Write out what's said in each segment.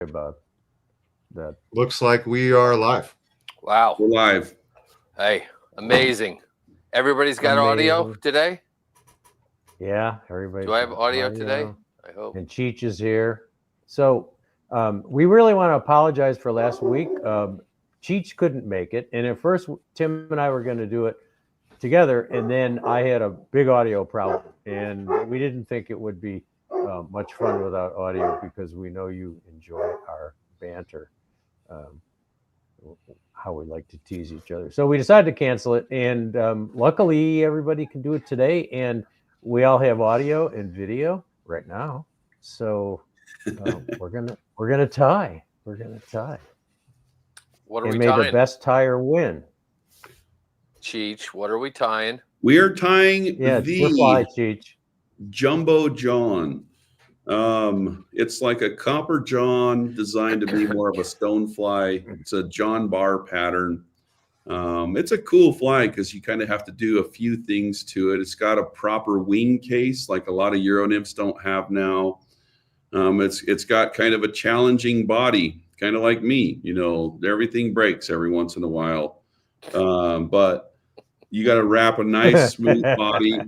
about that. Looks like we are live. Wow. We're live. Hey, amazing. Everybody's got audio today? Yeah, everybody. Do I have audio today? I hope. And Cheech is here. So we really want to apologize for last week. Cheech couldn't make it. And at first, Tim and I were going to do it together. And then I had a big audio problem. And we didn't think it would be much fun without audio because we know you enjoy our banter. How we like to tease each other. So we decided to cancel it. And luckily, everybody can do it today. And we all have audio and video right now. So we're gonna tie. We're gonna tie. What are and we may tying? The best tire win. Cheech, what are we tying? We are tying the fly, Cheech. Jumbo John. It's like a copper John designed to be more of a stonefly. It's a John bar pattern. It's a cool fly because you kind of have to do a few things to it. It's got a proper wing case like a lot of Euro nymphs don't have now. It's got kind of a challenging body, kind of like me. You know, everything breaks every once in a while, but you got to wrap a nice smooth body.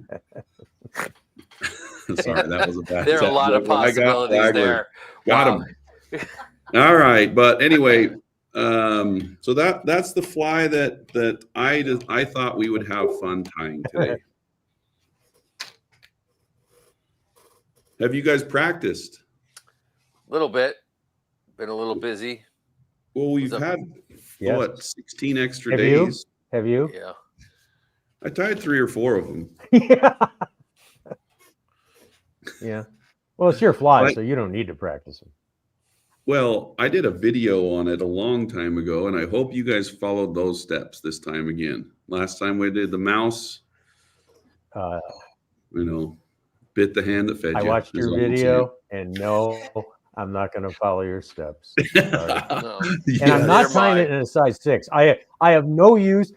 Sorry, that was a bad. There are a lot of possibilities there. Got him. All right, but anyway, so that's the fly that I thought we would have fun tying today. Have you guys practiced? A little bit. Been a little busy. Well, we've had what 16 extra days. Have you? Yeah. I tied 3 or 4 of them. Yeah. Yeah. Well, it's your fly, so you don't need to practice them. Well, I did a video on it a long time ago, and I hope you guys followed those steps this time again. Last time we did the mouse, bit the hand that fed you. I watched your video, and no, I'm not going to follow your steps. No. And I'm not tying it in a size 6. I have no use.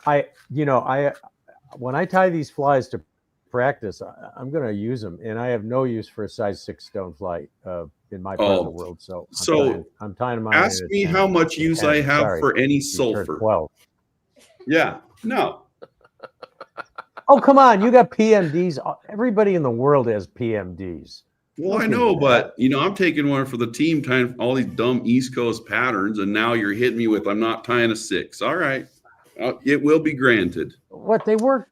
When I tie these flies to practice, I'm going to use them, and I have no use for a size 6 stonefly in my part of the world. So I'm tying them. Ask me how much use I have for any sulfur. 12. Yeah, no. Oh, come on! You got PMDs. Everybody in the world has PMDs. Well, I know, but I'm taking one for the team, tying all these dumb East Coast patterns, and now you're hitting me with I'm not tying a 6. All right, it will be granted. What they work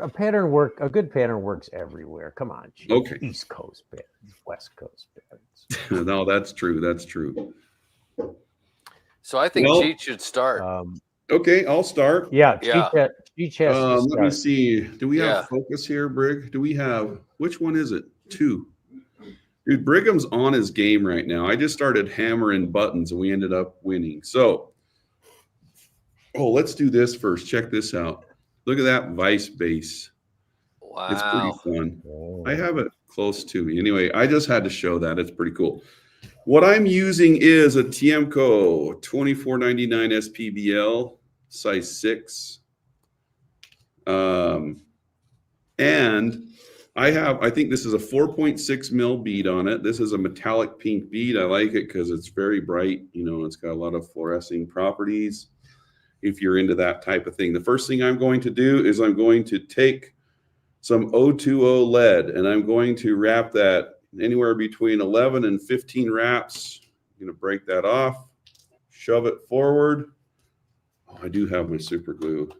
a pattern work. A good pattern works everywhere. Come on, Cheech. Okay. East Coast patterns, West Coast patterns. No, that's true. That's true. So I think Cheech should start. Okay, I'll start. Yeah. Cheech has to start. Let me see. Do we have focus here, Brig? Do we have which one is it? 2. Dude, Brigham's on his game right now. I just started hammering buttons and we ended up winning. So, let's do this first. Check this out. Look at that vice base. Wow. It's pretty fun. I have it close to me. Anyway, I just had to show that. It's pretty cool. What I'm using is a Tiemco 2499 SPBL size 6. And I think this is a 4.6 mil bead on it. This is a metallic pink bead. I like it because it's very bright. It's got a lot of fluorescing properties. If you're into that type of thing, the first thing I'm going to do is I'm going to take some 020 lead and I'm going to wrap that anywhere between 11 and 15 wraps. I'm going to break that off, shove it forward. I do have my super glue.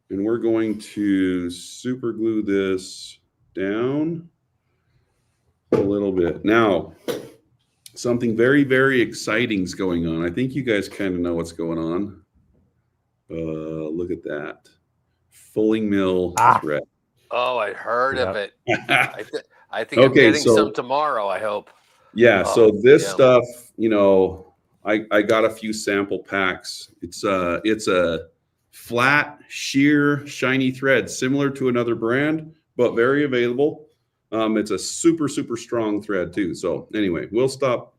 And we're going to super glue this down a little bit. Now, something very, very exciting is going on. I think you guys kind of know what's going on. Look at that. Fulling mill thread. Oh, I heard of it. I think I'm getting some tomorrow, I hope. Yeah, so this stuff, I got a few sample packs. It's a flat, sheer, shiny thread, similar to another brand, but very available. It's a super, super strong thread too. So anyway, we'll stop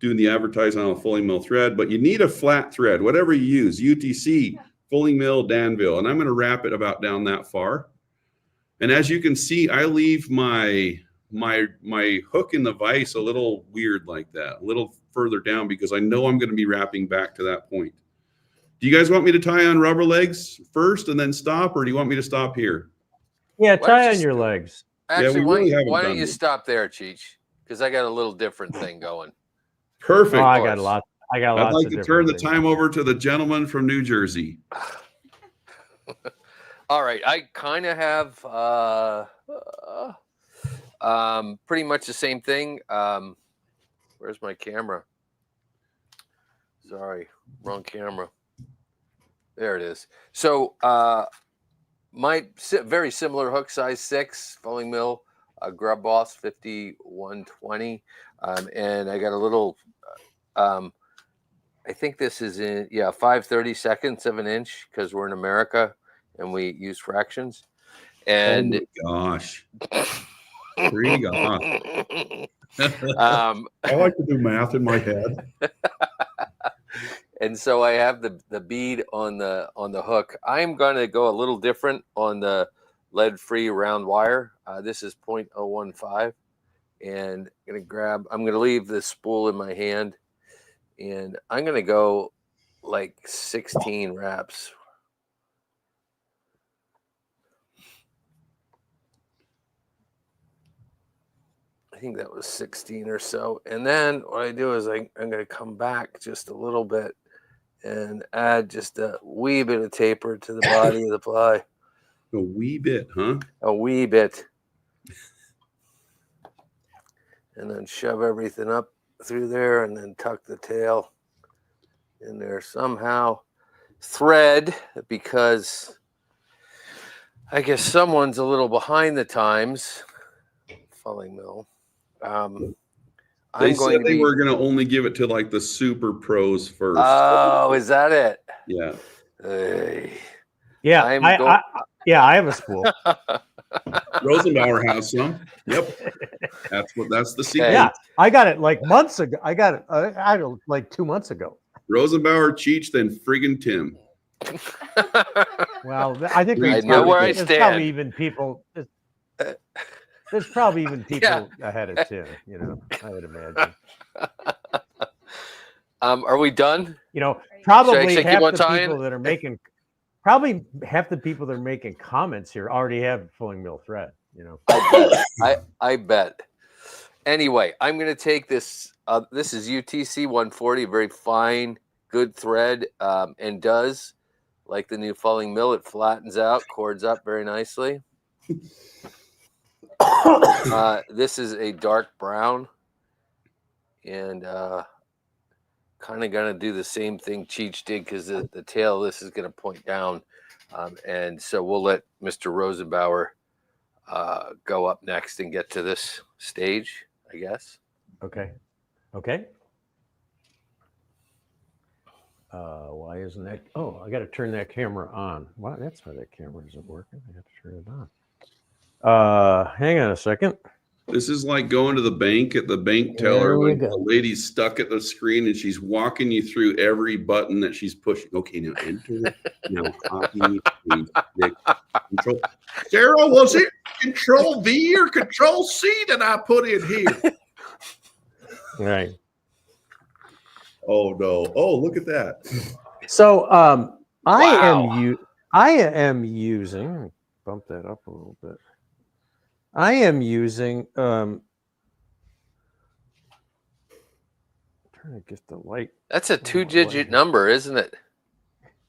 doing the advertising on a fulling mill thread, but you need a flat thread, whatever you use, UTC, fulling mill, Danville, and I'm going to wrap it about down that far. And as you can see, I leave my my hook in the vise a little weird like that, a little further down, because I know I'm going to be wrapping back to that point. Do you guys want me to tie on rubber legs first and then stop, or do you want me to stop here? Yeah, Why don't tie you on your legs. Actually, we really haven't why don't done you this. stop there, Cheech? Because I got a little different thing going. Perfect. Oh, I got a lot. I got I'd lots like of to different turn the things. time over to the gentleman from New Jersey. All right, I kind of have pretty much the same thing. Where's my camera? Sorry, wrong camera. There it is. So my very similar hook, size 6, Fulling Mill, Grub Boss 5120, and I got a little. I think this is in 5/32 of an inch because we're in America and we use fractions. And oh my gosh. Three gosh. I like to do math in my head. And so I have the bead on the hook. I'm going to go a little different on the lead-free round wire. This is 0.015, and I'm going to leave this spool in my hand, and I'm going to go like 16 wraps. I think that was 16 or so. And then what I do is I'm going to come back just a little bit and add just a wee bit of taper to the body of the fly. A wee bit, huh? A wee bit. And then shove everything up through there and then tuck the tail in there somehow. Thread, because I guess someone's a little behind the times. Fulling Mill. They said they were going to only give it to like the super pros first. Oh, is that it? Yeah. Yeah, I have a spool. Rosenbauer has some. Yep. That's the secret. Yeah, I got it like months ago. I got it like 2 months ago. Rosenbauer, Cheech, then friggin' Tim. Well, I think I know where I there's stand. Probably even people. There's probably even people ahead of Tim. You know, I would imagine. Are we done? You know, probably Should I half keep on the tying? people that are making, probably half the people that are making comments here already have Fulling Mill thread. You know, I bet. Anyway, I'm going to take this. This is UTC 140, very fine, good thread, and does like the new Fulling Mill. It flattens out, cords up very nicely. This is a dark brown, and kind of going to do the same thing Cheech did, because the tail of this is going to point down, and so we'll let Mr. Rosenbauer go up next and get to this stage, I guess. Okay. Why isn't that? Oh, I got to turn that camera on. Wow, that's why that camera isn't working. I have to turn it on. Hang on a second. This is like going to the bank at the bank teller when the lady's stuck at the screen and she's walking you through every button that she's pushing. Okay, now enter. Now copy. Control. Sarah, was it Control V or Control C that I put in here? Right. Oh no! Oh, look at that. So I am using. Let me bump that up a little bit. I am using. Trying to get the light. That's a 2-digit number, isn't it?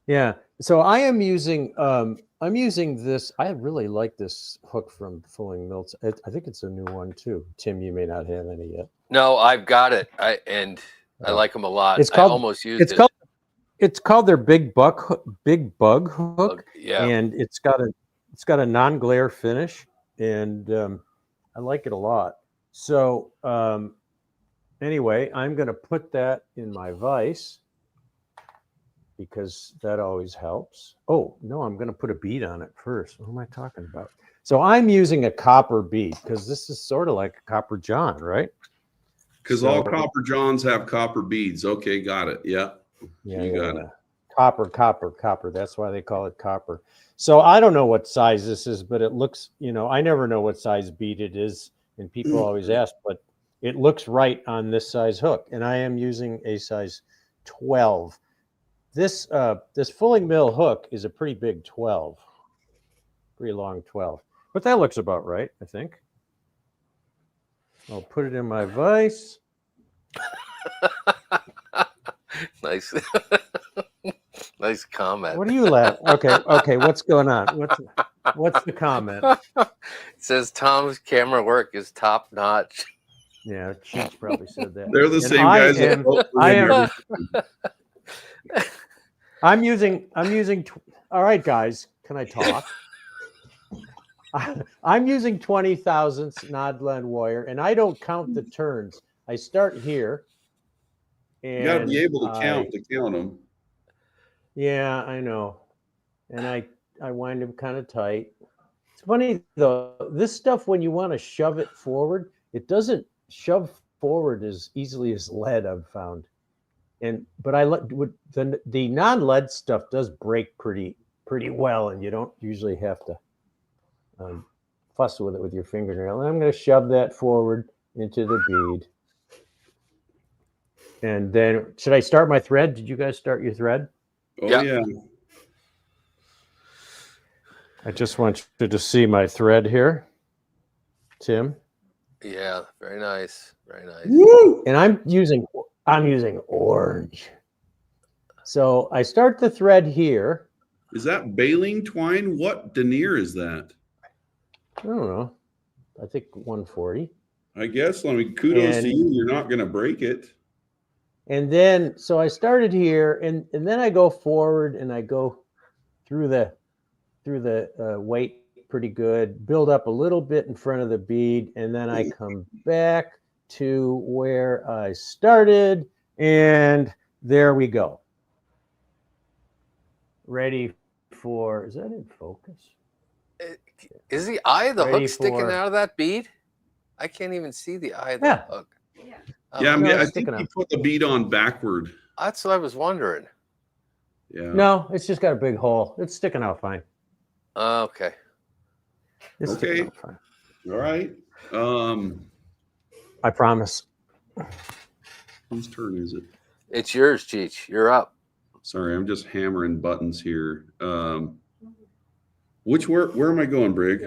Yeah. So I am using. I'm using this. I really like this hook from Fulling Mill. I think it's a new one too. Tim, you may not have any yet. No, I've got it. I like them a lot. It's called, I almost used it. It's called their Big Bug hook. Yeah. And it's got a non-glare finish, and I like it a lot. So anyway, I'm going to put that in my vise because that always helps. Oh no, I'm going to put a bead on it first. What am I talking about? So I'm using a copper bead because this is sort of like a copper john, right? Because all copper johns have copper beads. Okay, got it. Yeah. You got it. Copper. That's why they call it copper. So I don't know what size this is, but it looks, I never know what size bead it is. And people always ask, but it looks right on this size hook. And I am using a size 12. This fulling mill hook is a pretty big 12, pretty long 12. But that looks about right, I think. I'll put it in my vise. Nice. Nice comment. What are you laughing? Okay. What's going on? What's the comment? It says Tom's camera work is top notch. Yeah, Cheech probably said that. They're the And same guys. I'm using. All right, guys, can I talk? I'm using 20 thousandths Nodland wire, and I don't count the turns. I start here. And You got to be able to count them. Yeah, I know. And I wind them kind of tight. It's funny though, this stuff, when you want to shove it forward, it doesn't shove forward as easily as lead, I've found. But the non-lead stuff does break pretty well, and you don't usually have to fuss with it with your fingernail. And I'm going to shove that forward into the bead. And then, should I start my thread? Did you guys start your thread? Oh, Yeah. yeah. I just want you to see my thread here, Tim. Yeah, very nice. Very nice. Woo! And I'm using orange. So I start the thread here. Is that baling twine? What denier is that? I don't know. I think 140. I guess. I mean, kudos to you. You're not going to break it. And then, so I started here, and then I go forward, and I go through the weight pretty good, build up a little bit in front of the bead, and then I come back to where I started, and there we go. Ready for, is that in focus? Is the eye of the Ready hook sticking for- out of that bead? I can't even see the eye of the hook. Yeah, I mean, No, I it's think sticking you out. put the bead on backward. That's what I was wondering. Yeah. No, it's just got a big hole. It's sticking out fine. Okay. It's Okay. sticking out fine. All right. I promise. Whose turn is it? It's yours, Cheech. You're up. Sorry, I'm just hammering buttons here. Where am I going, Brig?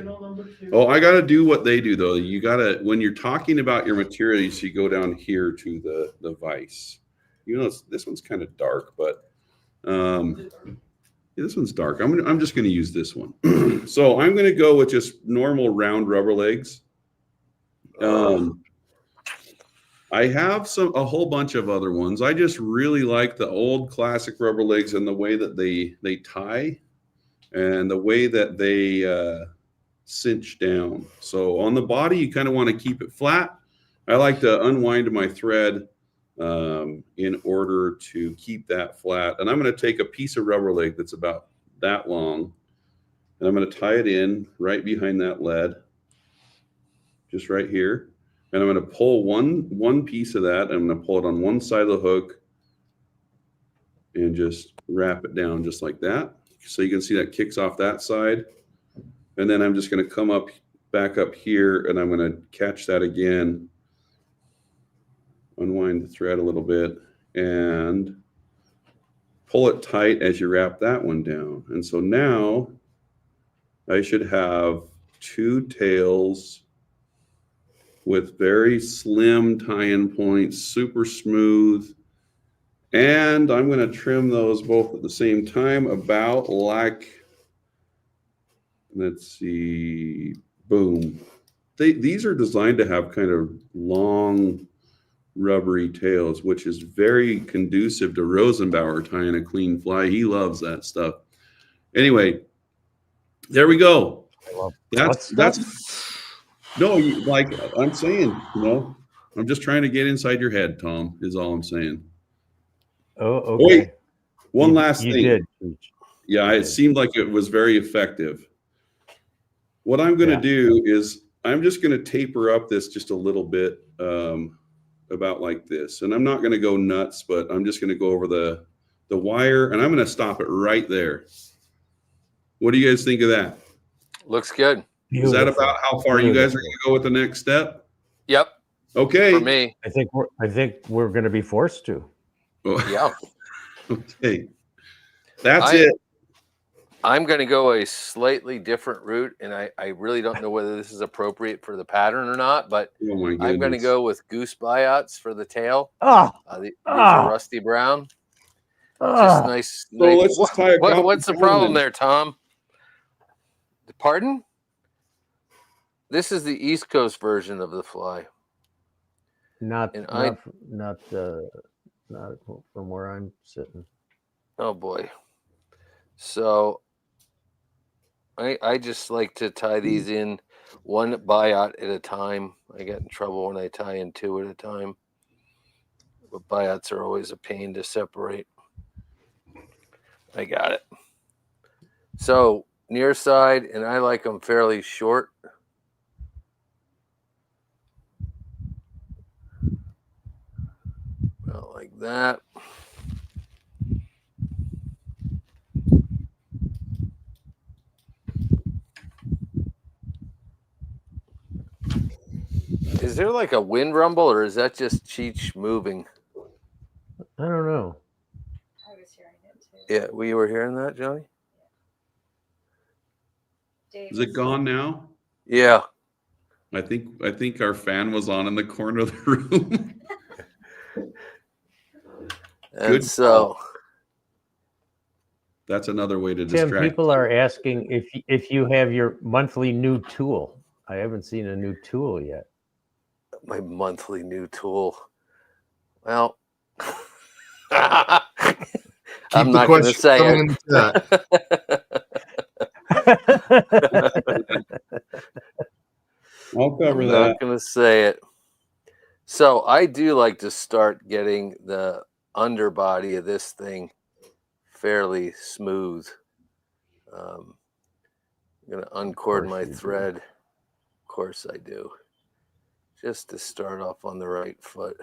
Oh, I got to do what they do though. You got to, when you're talking about your materials, you go down here to the vise. You know, this one's kind of dark, but yeah, this one's dark. I'm just going to use this one. So I'm going to go with just normal round rubber legs. I have a whole bunch of other ones. I just really like the old classic rubber legs and the way that they tie and the way that they cinch down. So on the body, you kind of want to keep it flat. I like to unwind my thread in order to keep that flat. And I'm going to take a piece of rubber leg that's about that long, and I'm going to tie it in right behind that lead, just right here. And I'm going to pull one piece of that. I'm going to pull it on one side of the hook and just wrap it down just like that. So you can see that kicks off that side. And then I'm just going to come back up here, and I'm going to catch that again, unwind the thread a little bit, and pull it tight as you wrap that one down. And so now I should have two tails with very slim tie-in points, super smooth. And I'm going to trim those both at the same time, about like, let's see, boom. These are designed to have kind of long, rubbery tails, which is very conducive to Rosenbauer tying a clean fly. He loves that stuff. Anyway, there we go. That's no, like I'm saying, I'm just trying to get inside your head, Tom, is all I'm saying. Oh, okay. Wait, one last you thing. Did. Yeah, it seemed like it was very effective. What I'm going to do is I'm just going to taper up this just a little bit, about like this. And I'm not going to go nuts, but I'm just going to go over the wire, and I'm going to stop it right there. What do you guys think of that? Looks good. Is that Beautiful. about how far you guys are Beautiful. going to go with the next step? Yep. Okay. For me. I think we're going to be forced to. Yeah. Okay. That's it. I'm going to go a slightly different route, and I really don't know whether this is appropriate for the pattern or not, but Oh my I'm going to goodness. go with goose buyouts for the tail. Oh, These are rusty brown. Just nice. So let's just tie a What's the problem there, Tom? Pardon? This is the East Coast version of the fly. not from where I'm sitting. Oh boy. So I just like to tie these in one buyout at a time. I get in trouble when I tie in two at a time. But buyouts are always a pain to separate. I got it. So near side, and I like them fairly short. About like that. Is there like a wind rumble, or is that just Cheech moving? I don't know. I was hearing it too. Yeah, we were hearing that, Johnny? Is it gone now? Yeah. I think our fan was on in the corner of the room. And Good so call. That's another way to Tim, distract. people are asking if you have your monthly new tool. I haven't seen a new tool yet. my monthly new tool. Well, Keep I'm the not going to question say coming in the chat. I'll cover I'm that. not going to say it. So I do like to start getting the underbody of this thing fairly smooth. I'm going to uncord my thread. Of course I do. Just to start off on the right foot.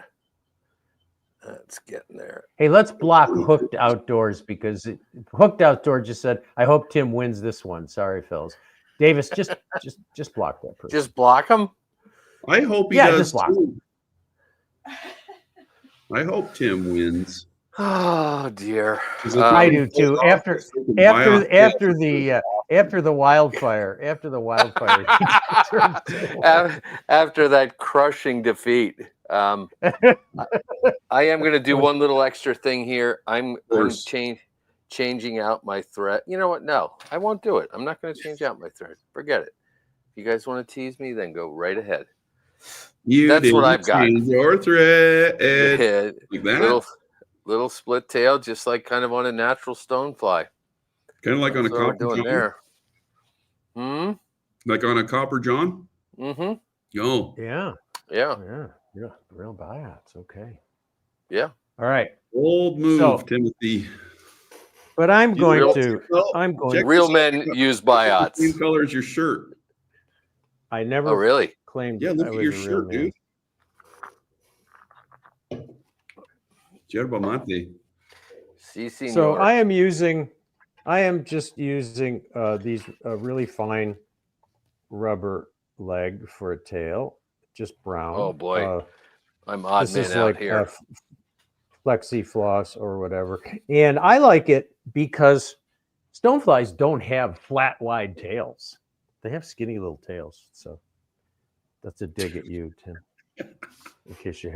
That's getting there. Hey, let's block Hooked Outdoors because Hooked Outdoors just said, "I hope Tim wins this one." Sorry, Phils. Davis, just block that person. Just block them? I hope he Yeah, does just block too. I hope Tim wins. Oh dear. I do too. After the wildfire, after that crushing defeat, I am going to do one little extra thing here. I'm changing out my thread. You know what? No, I won't do it. I'm not going to change out my thread. Forget it. If you guys want to tease me, then go right ahead. That's what I've got. Change your thread. Yeah, Like that? little split tail, just like kind of on a natural stonefly. Kind of like on a That's what we're copper doing John? there. Like on a copper John? Mm-hmm. Oh. Yeah. Real buyouts. Okay. Yeah. All right. Old move, Timothy. But I'm going Real- to. Check Real this out. men use buyouts. Same color as your shirt. I never Oh, really? claimed Yeah, I look at was your a real shirt, man. dude. Yerba mate. Si, senor. So I am just using these really fine rubber leg for a tail, just brown. Oh boy, I'm odd this man is out like here. Flexi floss or whatever, and I like it because stoneflies don't have flat, wide tails; they have skinny little tails. So that's a dig at you, Tim. In case you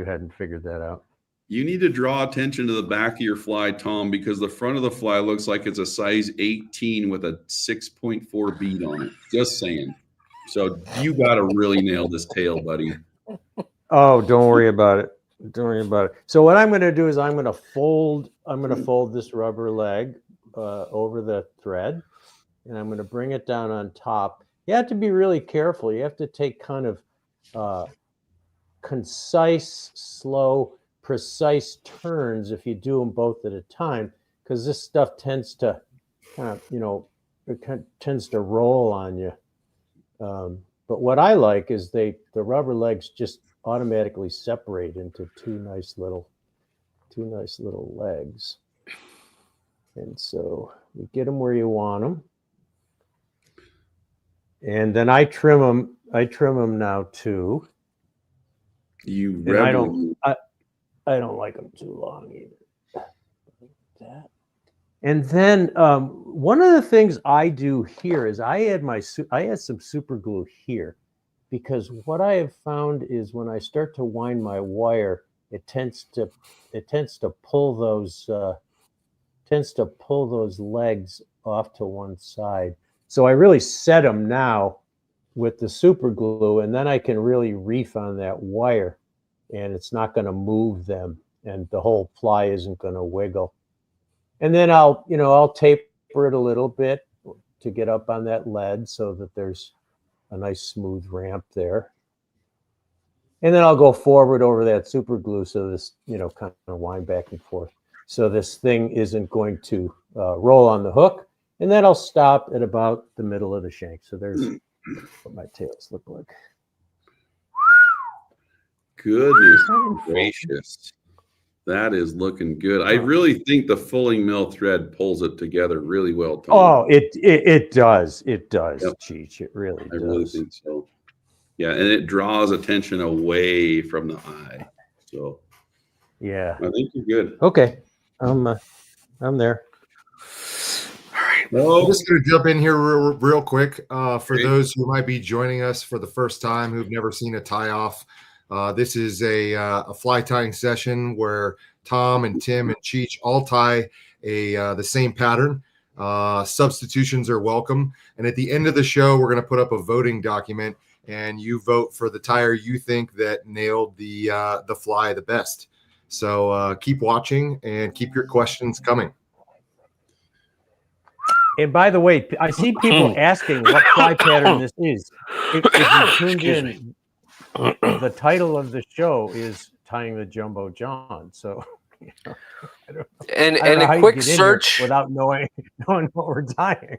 hadn't figured that out. You need to draw attention to the back of your fly, Tom, because the front of the fly looks like it's a size 18 with a 6.4 bead on it. Just saying. So you got to really nail this tail, buddy. Oh, don't worry about it. Don't worry about it. So what I'm going to do is I'm going to fold this rubber leg over the thread, and I'm going to bring it down on top. You have to be really careful. You have to take kind of concise, slow, precise turns if you do them both at a time, because this stuff tends to kind of, tends to roll on you. But what I like is the rubber legs just automatically separate into two nice little legs. And so you get them where you want them. And then I trim them. I trim them now too. You And I rebel. don't. I don't like them too long either. That. And then one of the things I do here is I add some super glue here, because what I have found is when I start to wind my wire, it tends to pull those legs off to one side. So I really set them now with the super glue, and then I can really reef on that wire, and it's not going to move them, and the whole fly isn't going to wiggle. And then I'll taper it a little bit to get up on that lead so that there's a nice smooth ramp there. And then I'll go forward over that super glue so this, kind of wind back and forth. So this thing isn't going to roll on the hook. And then I'll stop at about the middle of the shank. So there's what my tails look like. Goodness gracious. That is looking good. I really think the fulling mill thread pulls it together really well, Tom. Oh, it does. It does, Yep. Cheech. It really does. I really think so. Yeah, and it draws attention away from the eye. So Yeah. I think you're good. Okay. I'm there. Well, I'm just going to jump in here real quick. For Okay. those who might be joining us for the first time who've never seen a tie off, this is a fly tying session where Tom and Tim and Cheech all tie the same pattern. Substitutions are welcome. And at the end of the show, we're going to put up a voting document, and you vote for the tire you think that nailed the fly the best. So keep watching and keep your questions coming. And by the way, I see people asking what fly pattern this is. If you tuned in, the title of the show is Tying the Jumbo John. So, I don't know And how a you quick get in here search without knowing what we're tying.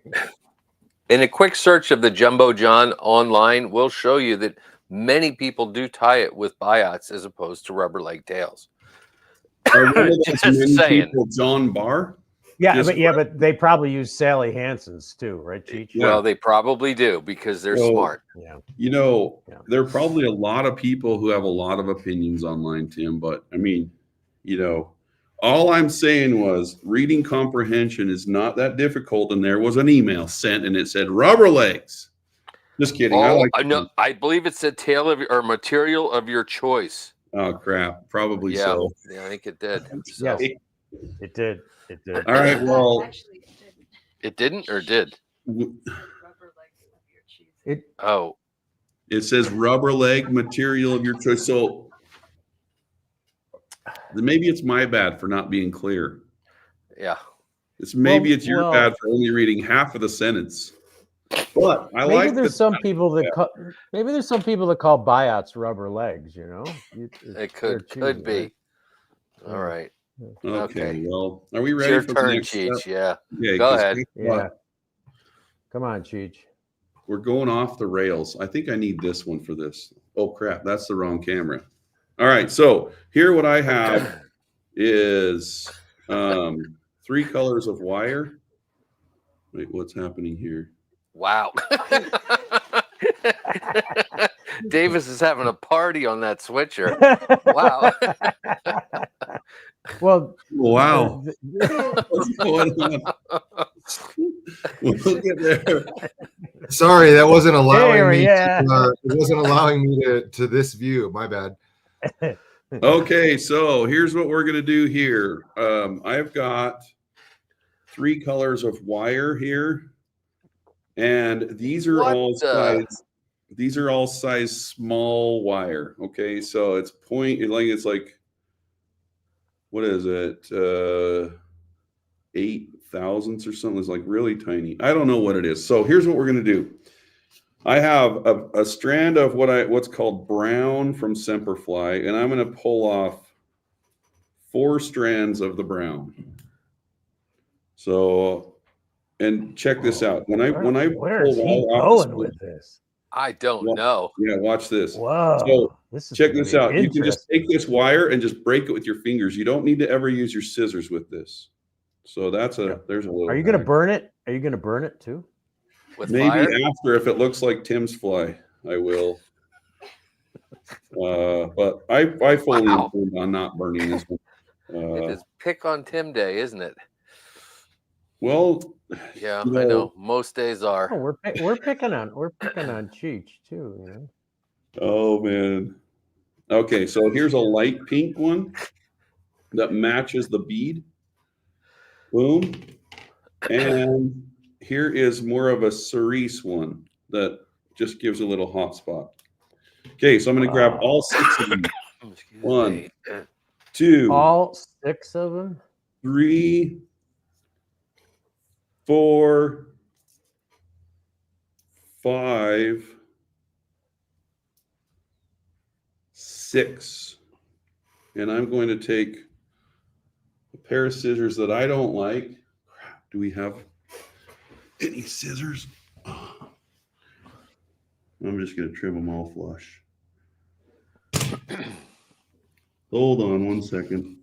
and a quick search of the Jumbo John online will show you that many people do tie it with biots as opposed to rubber leg tails. are one of those Just many saying. people John Barr? Yeah, Just but they probably use Sally Hansen's too, right, Cheech? Yeah. Well, they probably do because they're So- smart. Yeah. Yeah. There are probably a lot of people who have a lot of opinions online, Tim, but I mean, all I'm saying was reading comprehension is not that difficult. And there was an email sent and it said rubber legs. Just kidding. I believe it's a tail of or material of your choice. Oh, crap. Probably Yeah, so. yeah, I think it did. So, Yes. It did. It did. All right. Well, Actually, it didn't. it didn't or did? w- Rubber legs of your cheese. Oh, it says rubber leg material of your choice. So maybe it's my bad for not being clear. yeah. Maybe it's your well- bad for only reading half of the sentence. But I Maybe like there's the some people that call biots rubber legs. It They're could choosy, be. right? All right. Okay. Okay. Well, are we It's ready your for the turn, next Cheech. step? Yeah. Yeah, Go 'cause ahead. guess Yeah. what? Come on, Cheech. We're going off the rails. I think I need this one for this. Oh crap, that's the wrong camera. All right, so here what I have is 3 colors of wire. Wait, what's happening here? Wow. Davis is having a party on that switcher. Wow. Well, Wow. What's going on? We'll get there. Sorry, that wasn't allowing There, me. yeah. It wasn't allowing me to this view. My bad. Okay, so here's what we're gonna do here. I've got 3 colors of wire here, and these are What all the- size. These are all size small wire. Okay, so it's like what is it? 8 thousandths or something. It's like really tiny. I don't know what it is. So here's what we're gonna do. I have a strand of what's called brown from Semperfly, and I'm going to pull off 4 strands of the brown. So, and check this out. When I where's pull he all off going the with this? I don't Well, know. yeah, watch this. Whoa! So, This is check gonna this be out. You can just interesting. take this wire and just break it with your fingers. You don't need to ever use your scissors with this. So there's a little. Are you going to hack. burn it? Are you going to burn it too? With Maybe fire? after, if it looks like Tim's fly, I will. But I fully Wow. intend on not burning this one. It is pick on Tim day, isn't it? Well, Yeah, you I know. Most days Oh, are. we're picking on Cheech too. You know. Oh man. Okay, so here's a light pink one that matches the bead. Boom. And here is more of a cerise one that just gives a little hot spot. Okay, so I'm going to grab all 6 of them. Excuse 1, me. 2, All 6 of them. 3, 4, 5, 6. And I'm going to take a pair of scissors that I don't like. Crap, do we have any scissors? I'm just going to trim them all flush. Hold on 1 second.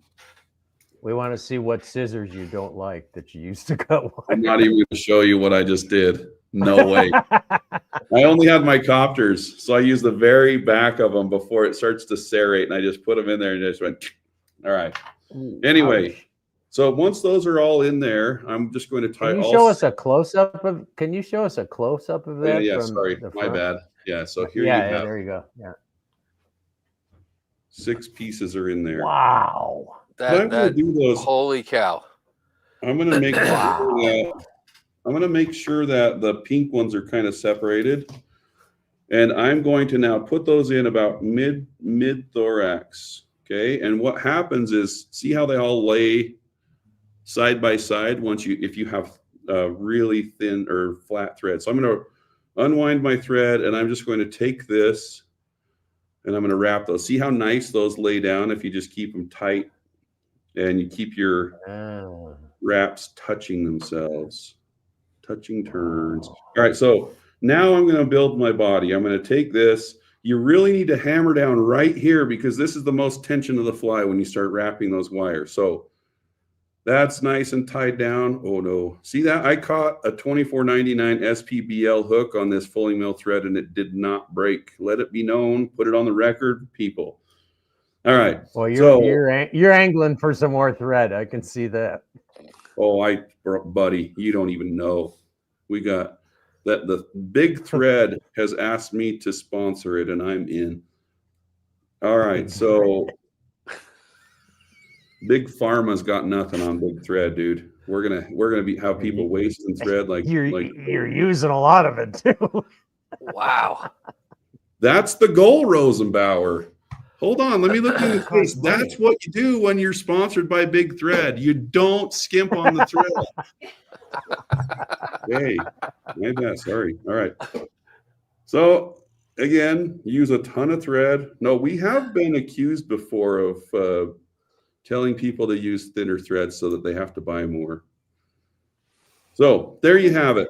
We want to see what scissors you don't like that you used to cut wire. I'm not even going to show you what I just did. No way. I only had my copters, so I use the very back of them before it starts to serrate, and I just put them in there and just went, all right. Anyway, Ouch. so once those are all in there, I'm just going to tie Can you all show us a close up of? Can you show us a close up of that? yeah, from sorry, the my front? bad. Yeah, so here Yeah, you yeah, have there you go. Yeah. 6 pieces are in there. Wow. But I'm going to do those. Holy cow. I'm going to make Wow. I'm going to make sure that the pink ones are kind of separated. And I'm going to now put those in about mid thorax. Okay. And what happens is, see how they all lay side by side if you have really thin or flat thread. So I'm going to unwind my thread, and I'm just going to take this and I'm going to wrap those. See how nice those lay down if you just keep them tight and you keep your wraps touching themselves. Touching turns. All right, so now I'm going to build my body. I'm going to take this. You really need to hammer down right here because this is the most tension of the fly when you start wrapping those wires. So that's nice and tied down. Oh no. See that? I caught a $24.99 SPBL hook on this fulling mill thread and it did not break. Let it be known. Put it on the record, people. All right. Well, so, you're angling for some more thread. I can see that. Oh, buddy, you don't even know. We got that. The big thread has asked me to sponsor it, and I'm in. All right, so Big Pharma's got nothing on big thread, dude. We're gonna have people wasting thread like you're using a lot of it too. Wow. That's the goal, Rosenbauer. Hold on, let me look in the face. That's what you do when you're sponsored by Big Thread. You don't skimp on the thread. Hey, my bad. Sorry. All right. So again, use a ton of thread. No, we have been accused before of telling people to use thinner threads so that they have to buy more. So there you have it.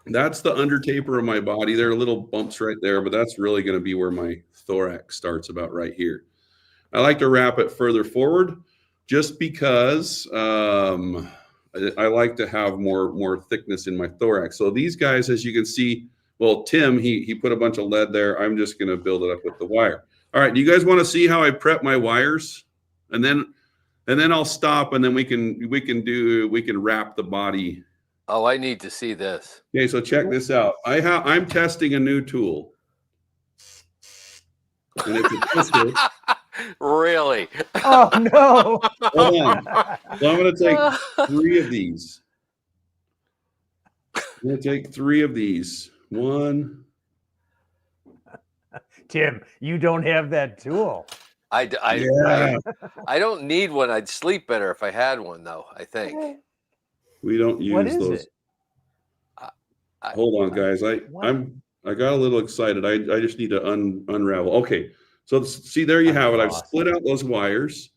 That's the under taper of my body. There are little bumps right there, but that's really going to be where my thorax starts, about right here. I like to wrap it further forward just because I like to have more thickness in my thorax. So these guys, as you can see, well, Tim, he put a bunch of lead there. I'm just going to build it up with the wire. All right. Do you guys want to see how I prep my wires? And then I'll stop, and then we can wrap the body. Oh, I need to see this. Okay, so check this out. I'm testing a new tool. And it's a twister. Really? Oh no! Hold on. So I'm going to take 3 of these. I'm going to take 3 of these. 1. Tim, you don't have that tool. I don't need one. I'd sleep better if I had one, though, I think. We don't use What is those. it? Hold on, guys. I got a little excited. I just need to unravel. Okay. So see, there you have it. I've split out those wires.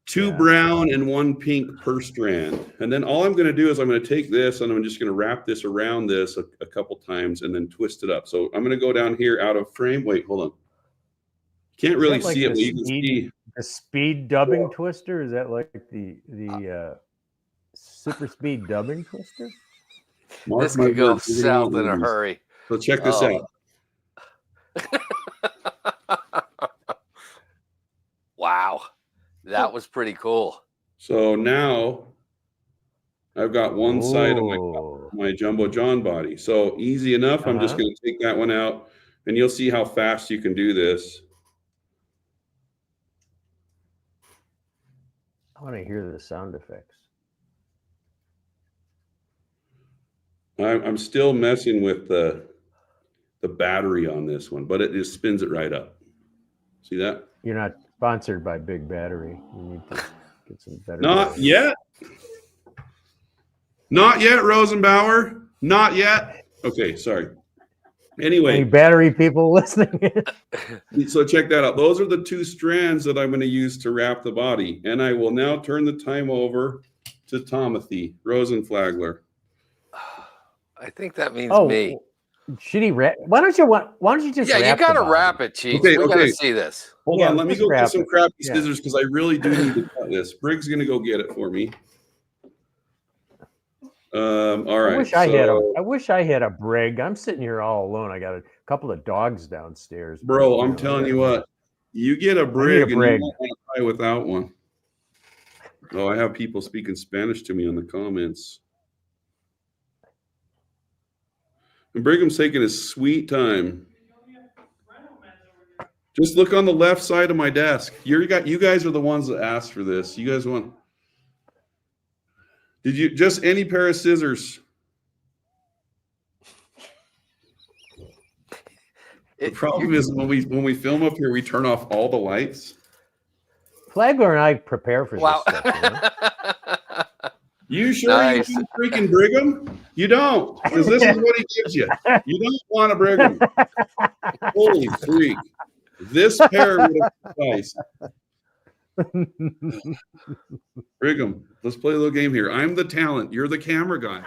2 brown and 1 pink per strand. And then all I'm going to do is I'm going to take this and I'm just going to wrap this around this a couple times and then twist it up. So I'm going to go down here out of frame. Wait, hold on. Can't really see it, but you can see the speed dubbing twister. Is that like the super speed dubbing twister? Mark This my could go words, we're gonna south need in a movies. hurry. So check this Oh. out. Wow, that was pretty cool. So now I've got one side of Ooh. my jumbo John body. So easy enough. I'm just Uh-huh. going to take that one out, and you'll see how fast you can do this. I want to hear the sound effects. I'm still messing with the battery on this one, but it just spins it right up. See that? You're not sponsored by Big Battery. You need to get some better. Not battery. yet. Not yet, Rosenbauer. Not yet. Okay, sorry. Any Anyway, battery people listening? so check that out. Those are the two strands that I'm going to use to wrap the body. And I will now turn the time over to Timothy Rosenflagler. I think that means Oh, me. should he wrap? Why don't you just? Yeah, you wrap got to the body? wrap it, Cheech. Okay, we got okay. to see this. Hold Yeah, on, let me just go get wrap some it. crappy Yeah. scissors because I really do need to cut this. Brig's going to go get it for me. All right. I wish I had a brig. I'm sitting here all alone. I got a couple of dogs downstairs. Bro, I'm telling you what. You get a brig, and brig. you won't want to fly without one. Oh, I have people speaking Spanish to me on the comments. And Brigham's taking his sweet time. Just look on the left side of my desk. You guys are the ones that asked for this. You guys want? Did you just any pair of scissors? The problem is when we film up here, we turn off all the lights. Flagler and I prepare for Wow. this stuff. You know? You sure Nice. you want a freaking Brigham? You don't, because this is what he gives you. You don't want a Brigham. Holy freak. This pair would have sufficed. Brigham, let's play a little game here. I'm the talent. You're the camera guy.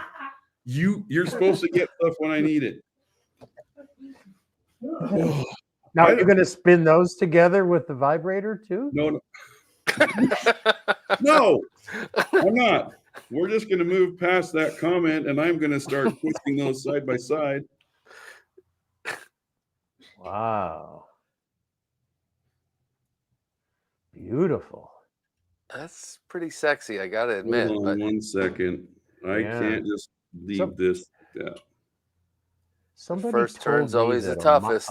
You're supposed to get stuff when I need it. Now you're going to spin those together with the vibrator too? No. No, I'm not. We're just going to move past that comment, and I'm going to start twisting those side by side. Wow. Beautiful. That's pretty sexy, I got to admit. Hold on But 1 second. I Yeah. can't just leave this. Yeah. Somebody first told turn's me always the that toughest.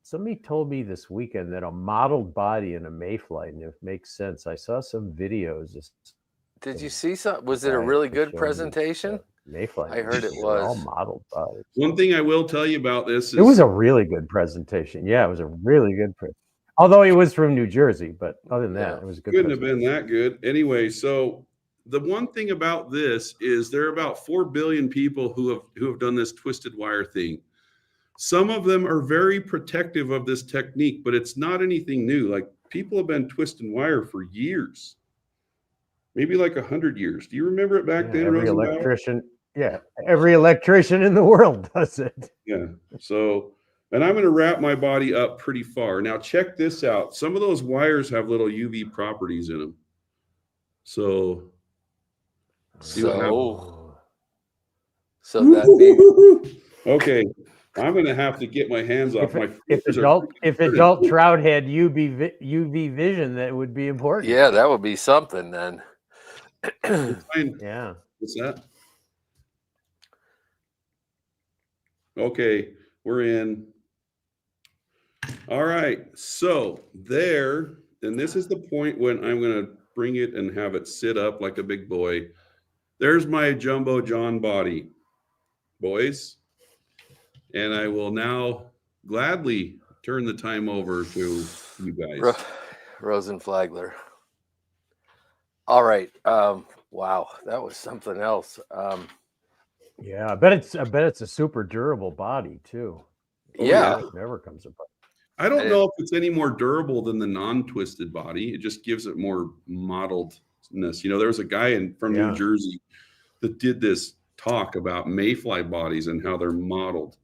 Somebody told me this weekend that a modeled body in a mayfly nymph makes sense. I saw some videos. did you see some? Was it a Guy really was good showing me, presentation? Mayfly. I heard it nymphs. They're all was. modeled bodies. One thing I will tell you about this is It was a really good presentation. Yeah, it was a really good although he was from New Jersey, but other than that, Yeah. it was a good. couldn't have been that good. Anyway, so the one thing about this is there are about 4 billion people who have done this twisted wire thing. Some of them are very protective of this technique, but it's not anything new. Like people have been twisting wire for years, maybe like 100 years. Do you remember it back then, every Rosenbauer? every electrician in the world does it. Yeah. So, and I'm going to wrap my body up pretty far. Now, check this out. Some of those wires have little UV properties in them. So, see what happens? So that means Okay. I'm going to have to get my hands off my If adult trout had UV vision, that would be important. yeah, that would be something then. Yeah. What's that? Okay, we're in. All right, so there, and this is the point when I'm going to bring it and have it sit up like a big boy. There's my jumbo John body, boys. And I will now gladly turn the time over to you guys. Rosenflagler. All right. Wow, that was something else. Yeah, I bet it's a super durable body too. Yeah. It never comes apart. I don't know if it's any more durable than the non-twisted body. It just gives it more modeledness. You know, there was a guy from New Jersey that did this talk about mayfly bodies and how they're modeled.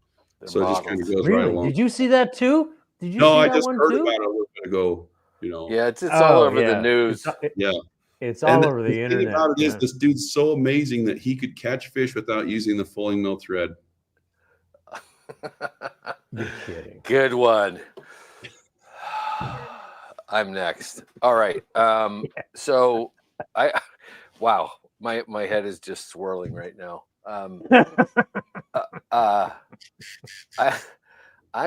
So it just kind of goes right along. Did you see that too? Did you see I that just one heard too? about it. We're going to go, you know. Yeah, it's all over the news. Yeah. It's And all over the thing internet. about it is, yeah. this dude's so amazing that he could catch fish without using the fulling mill thread. You're kidding. Good one. I'm next. All right. So wow, my head is just swirling right now. I'm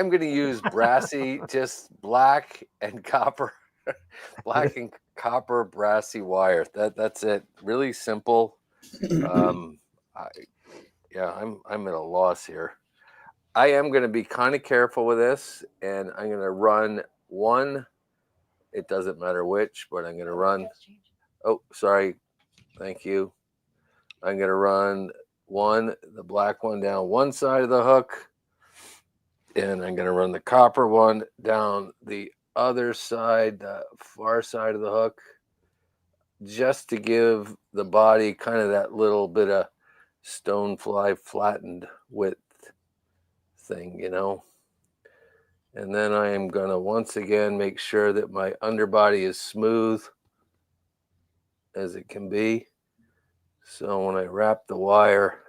going to use brassy, just black and copper, black and copper brassy wire. That's it. Really simple. I'm at a loss here. I am going to be kind of careful with this, and I'm going to run one. It doesn't matter which, but I'm going to run. Oh, sorry. Thank you. I'm going to run the black one down one side of the hook, and I'm going to run the copper one down the other side, the far side of the hook, just to give the body kind of that little bit of stonefly flattened width thing, you know. And then I am going to once again make sure that my underbody is smooth as it can be. So when I wrap the wire,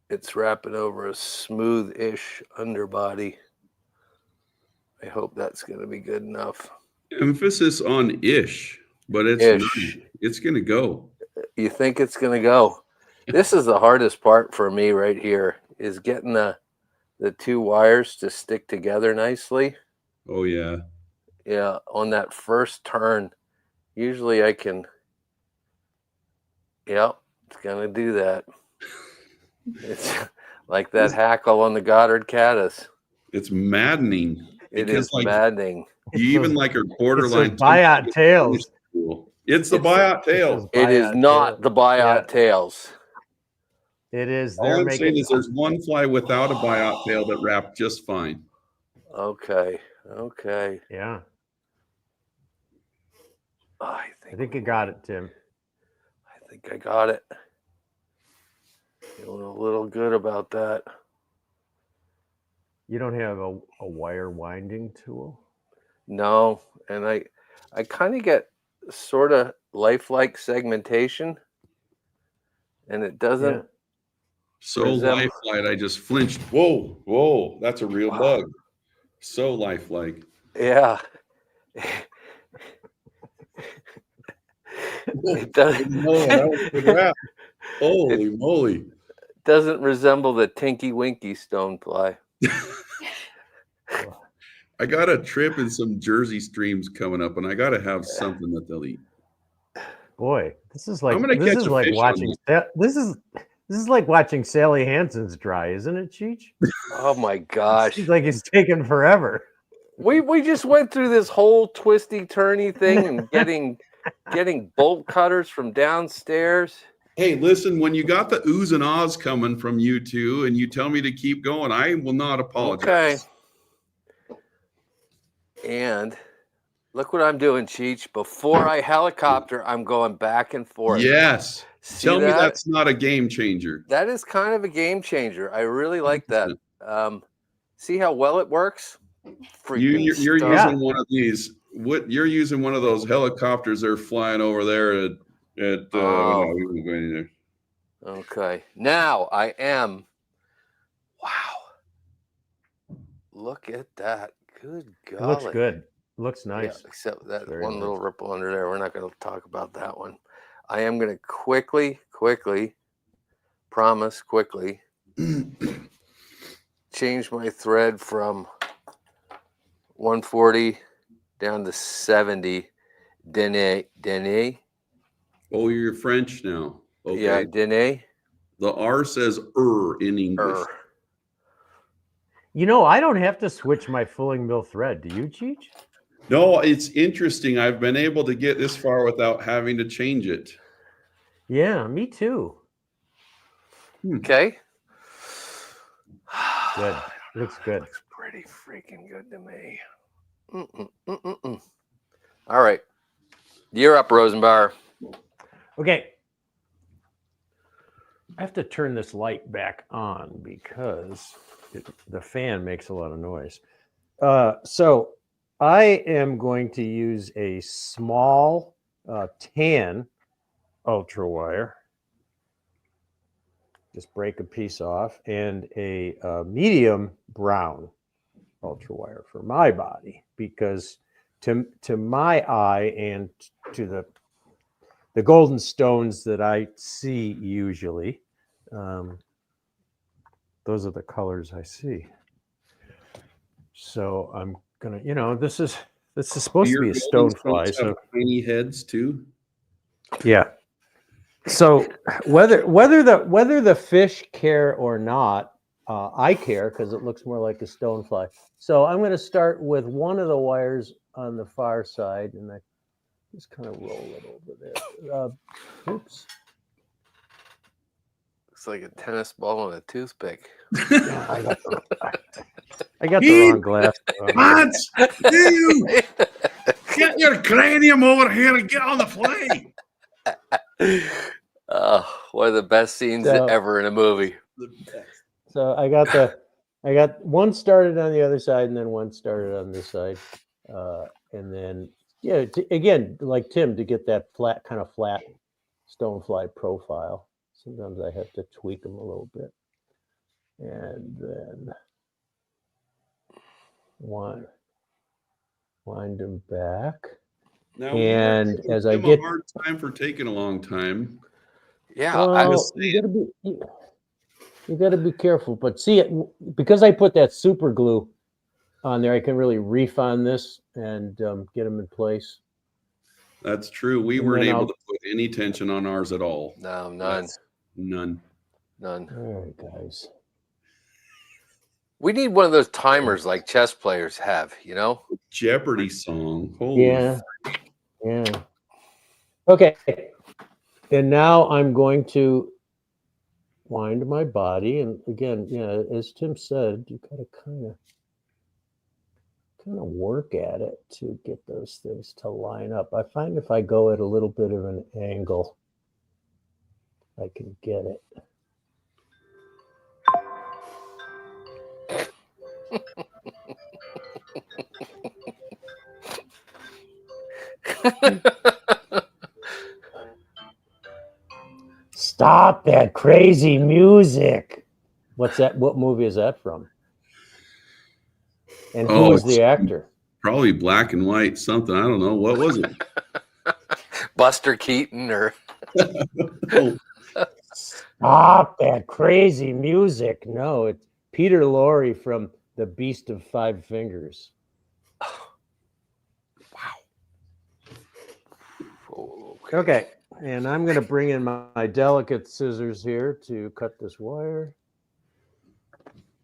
it's wrapping over a smooth-ish underbody. I hope that's going to be good enough. Emphasis on ish, but it's Ish. not. It's going to go. You think it's going to go? This is the hardest part for me right here, is getting the two wires to stick together nicely. Oh, yeah. Yeah, on that first turn, usually I can, yeah, it's going to do that. It's like that hackle on the Goddard caddis. It's maddening. It Because, is maddening. You even like a borderline. It's buyout tails. It's the buyout tail. It is not the buyout tails. It is. All I'm saying is there's one fly without a buyout tail that wrapped just fine. Okay. Yeah. I I think you got it, Tim. I think I got it. Feeling a little good about that. You don't have a wire winding tool? No, and I kind of get sort of lifelike segmentation, and it doesn't. Yeah. So lifelike, I just flinched. Whoa, that's a real bug. So lifelike. Yeah. It doesn't. Holy moly! Doesn't resemble the Tinky Winky stonefly. I got a trip in some Jersey streams coming up, and I got to have something that they'll eat. Boy, this is like watching Sally Hansen's dry, isn't it, Cheech? Oh my gosh! Seems like it's taken forever. We just went through this whole twisty turny thing and getting bolt cutters from downstairs. Hey, listen, when you got the oohs and ahs coming from you two, and you tell me to keep going, I will not apologize. Okay. And look what I'm doing, Cheech. Before I helicopter, I'm going back and forth. Yes. Tell me that's not a game changer. That is kind of a game changer. I really like that. See how well it works? You're using one of these. You're using one of those helicopters they're flying over there at Okay. Now I am. Wow. Look at that. Good golly. It looks good. Looks nice. Yeah, except that very one nice. little ripple under there. We're not going to talk about that one. I am going to quickly, promise quickly, change my thread from 140 down to 70 denier. Oh, you're French now. Okay. Yeah, denier. The R says in English. You know, I don't have to switch my fulling mill thread. Do you, Cheech? No, it's interesting. I've been able to get this far without having to change it. Yeah, me too. Okay. Good. Looks good. Looks pretty freaking good to me. All right. You're up, Rosenbauer. Okay. I have to turn this light back on because the fan makes a lot of noise. So I am going to use a small tan ultra wire. Just break a piece off, and a medium brown ultra wire for my body, because to my eye and to the golden stones that I see usually, those are the colors I see. So I'm gonna, this is supposed to be a stonefly. So tiny heads too. yeah. So whether the fish care or not, I care because it looks more like a stonefly. So I'm going to start with one of the wires on the far side, and I just kind of roll it over there. Oops. Looks like a tennis ball and a toothpick. I got the wrong glass. Mats, you get your cranium over here and get on the plane. One of the best scenes ever in a movie. So I got one started on the other side, and then one started on this side, and then again, like Tim, to get that flat stonefly profile. Sometimes I have to tweak them a little bit, and then wind them back. Now, and as I give get a hard time for taking a long time. Yeah, well, you got to be careful. But see, because I put that super glue on there, I can really reef on this and get them in place. That's true. We weren't able to put any tension on ours at all. No, none. None. All right, guys. We need one of those timers like chess players have, Jeopardy song. Holy yeah. Okay. And now I'm going to wind my body, and again, as Tim said, you gotta kind of work at it to get those things to line up. I find if I go at a little bit of an angle, I can get it. Stop that crazy music. What's that? What movie is that from? And who was the actor? Probably Black and White something. I don't know. What was it? Buster Keaton or Stop that crazy music. No, it's Peter Lorre from The Beast of Five Fingers. wow. Okay. And I'm going to bring in my delicate scissors here to cut this wire.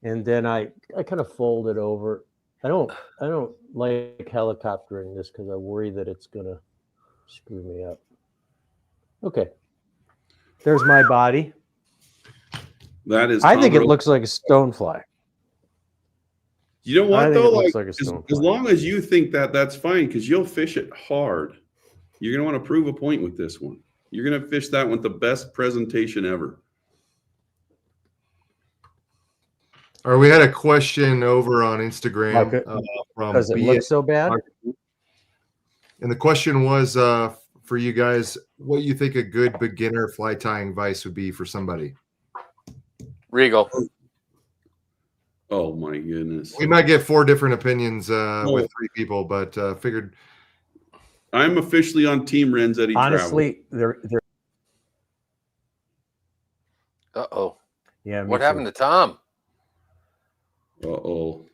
And then I kind of fold it over. I don't like helicoptering this because I worry that it's going to screw me up. Okay. There's my body. That is. I think it looks like a stonefly. You know what though? Like as long as you think that, that's fine, because you'll fish it hard. You're going to want to prove a point with this one. You're going to fish that with the best presentation ever. All right, we had a question over on Instagram from Does it look so bad? And the question was for you guys, what you think a good beginner fly tying vise would be for somebody? Regal. Oh my goodness. We might get 4 different opinions with 3 people, but figured. I'm officially on Team Renzetti. Honestly, they're. Uh-oh. Yeah. What happened to Tom? Uh-oh.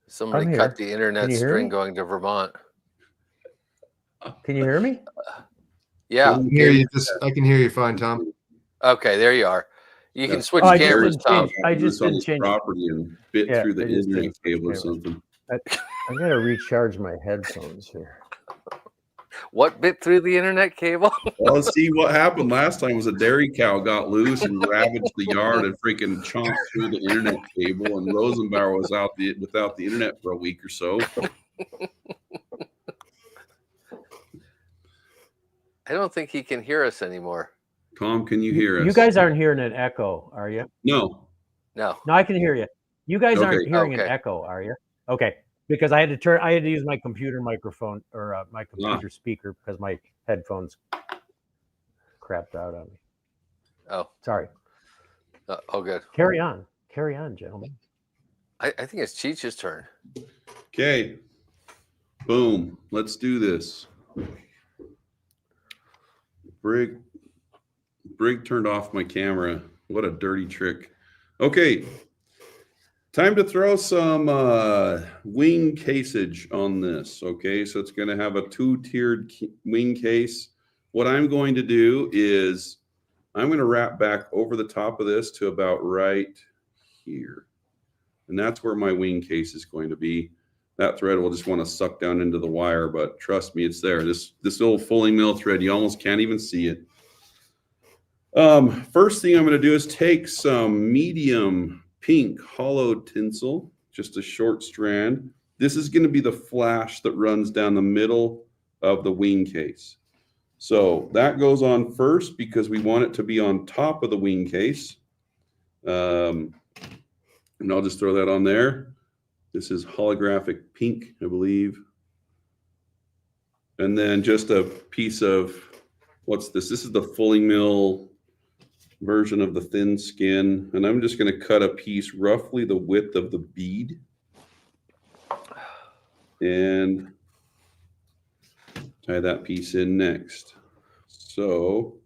Somebody cut the internet string going to Vermont. Can you hear me? Yeah. I can hear you fine, Tom. Okay, there you are. You can switch cameras, Tom. I just didn't change property and bit through the internet cable or something. I gotta recharge my headphones here. What bit through the internet cable? Well, see, what happened last time was a dairy cow got loose and ravaged the yard and freaking chomped through the internet cable, and Rosenbauer was without the internet for a week or so. I don't think he can hear us anymore. Tom, can you hear us? You guys aren't hearing an echo, are you? No. No. No, I can hear you. You guys aren't Okay. hearing an Okay. echo, are you? Okay, because I had to use my computer microphone or my computer speaker because my headphones crapped out on me. Oh, Sorry. oh, good. Carry on, gentlemen. I think it's Cheech's turn. Okay. Boom. Let's do this. Brig turned off my camera. What a dirty trick. Okay. Time to throw some wing caseage on this. Okay. So it's going to have a 2-tiered wing case. What I'm going to do is I'm going to wrap back over the top of this to about right here. And that's where my wing case is going to be. That thread will just want to suck down into the wire, but trust me, it's there. This little fulling mill thread, you almost can't even see it. First thing I'm going to do is take some medium pink hollow tinsel, just a short strand. This is going to be the flash that runs down the middle of the wing case. So that goes on first because we want it to be on top of the wing case. And I'll just throw that on there. This is holographic pink, I believe. And then just a piece of, what's this? This is the fulling mill version of the thin skin. And I'm just going to cut a piece roughly the width of the bead. And tie that piece in next. So